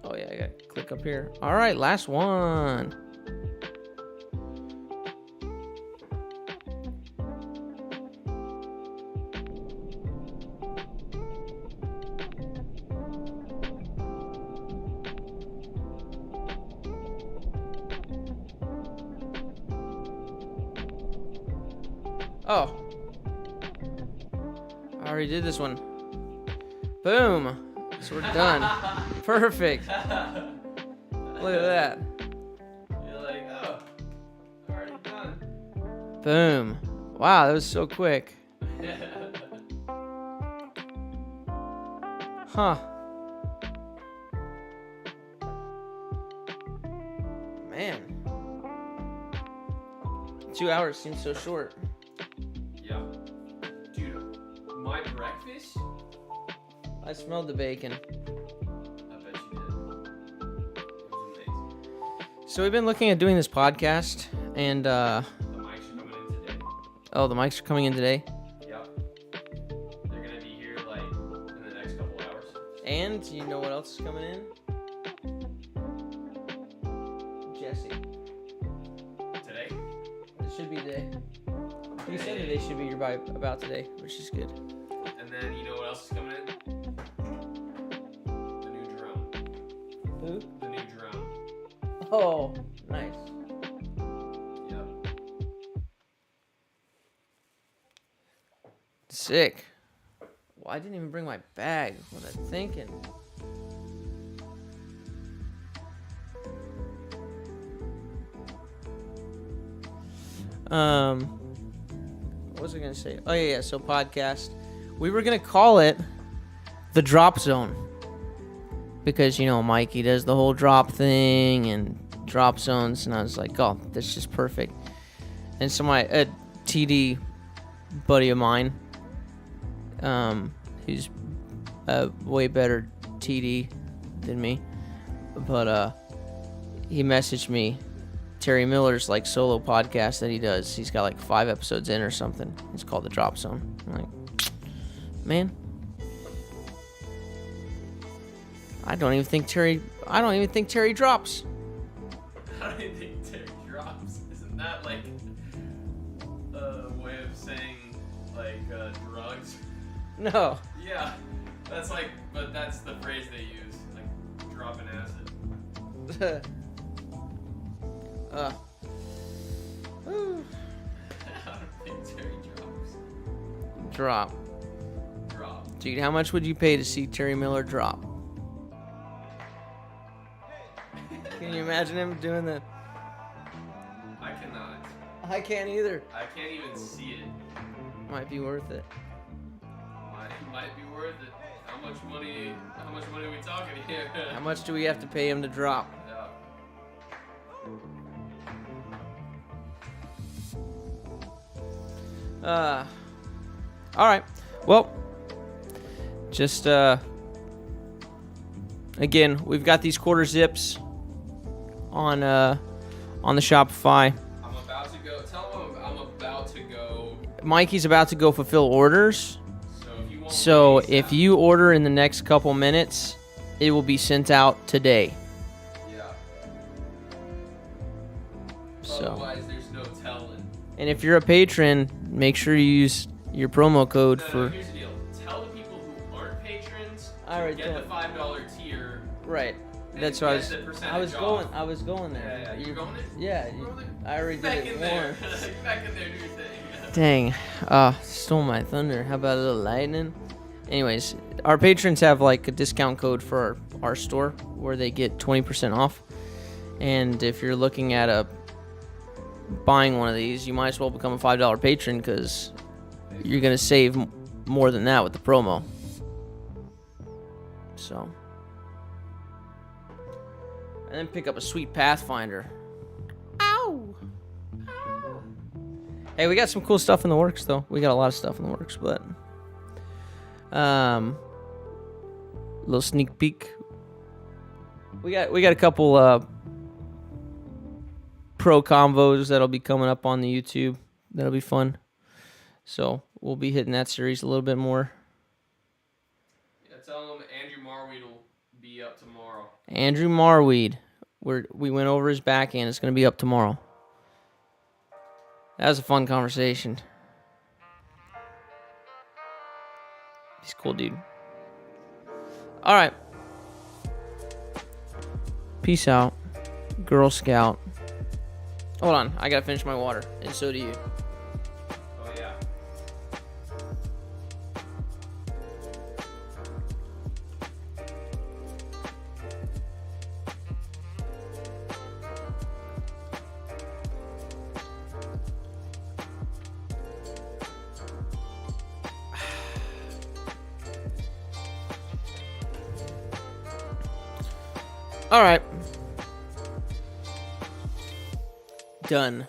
Oh yeah, I gotta click up here. All right, last one. Oh. I already did this one. Boom. So we're done. Perfect. Look at that. You're like, oh, already done. Boom. Wow, that was so quick. Huh. Man. 2 hours seems so short. Yeah. Dude, my breakfast? I smelled the bacon. I bet you did. It was amazing. So we've been looking at doing this podcast, and The mics are coming in today. oh, the mics are coming in today. Yep. They're gonna be here like in the next couple hours. And you know what else is coming in? Jesse. Today? It should be today. He said that they should be here by about today, which is good. And then you know what else is coming in? The new drone. Who? The new drone. Oh, nice. Yep. Sick. Well, I didn't even bring my bag. What was I thinking? What was I gonna say? Oh yeah. So podcast. We were gonna call it the Drop Zone because Mikey does the whole drop thing and drop zones, and I was like, oh, that's just perfect. And so a TD buddy of mine, who's a way better TD than me, but he messaged me Terry Miller's like solo podcast that he does. He's got like 5 episodes in or something. It's called The Drop Zone. I'm like, man, I don't even think Terry drops. I don't even think Terry drops. Isn't that like a way of saying like drugs? No. Yeah. That's like, but that's the phrase they use, like dropping acid. uh. I don't think Terry drops. Drop. Drop. Dude, how much would you pay to see Terry Miller drop? Can you imagine him doing that? I cannot. I can't either. I can't even see it. Might be worth it. Might be worth it. How much money are we talking here? How much do we have to pay him to drop? Yeah. All right. Well, just again, we've got these quarter zips on the Shopify. I'm about to go. Tell him I'm about to go. Mikey's about to go fulfill orders. So if you order in the next couple minutes, it will be sent out today. Yeah. So. Otherwise, there's no telling. And if you're a patron, make sure you use your promo code for. Here's the deal. Tell the people who aren't patrons to Right, get the $5 tier. Right. That's what I was going. I was going there. Yeah. You going there? Yeah. I already did it there. Back in there, do your thing. Dang. Stole my thunder. How about a little lightning? Anyways, our patrons have like a discount code for our store where they get 20% off. And if you're looking at buying one of these, you might as well become a $5 patron because you're going to save more than that with the promo. So. And then pick up a sweet Pathfinder. Ow! Hey, we got some cool stuff in the works, though. We got a lot of stuff in the works, but little sneak peek. We got a couple pro convos that'll be coming up on the YouTube. That'll be fun. So we'll be hitting that series a little bit more. Yeah, tell them Andrew Marweed will be up tomorrow. Andrew Marweed, we went over his backhand. It's going to be up tomorrow. That was a fun conversation. He's a cool dude. All right. Peace out, Girl Scout. Hold on, I gotta finish my water, and so do you. Oh yeah. All right. Done.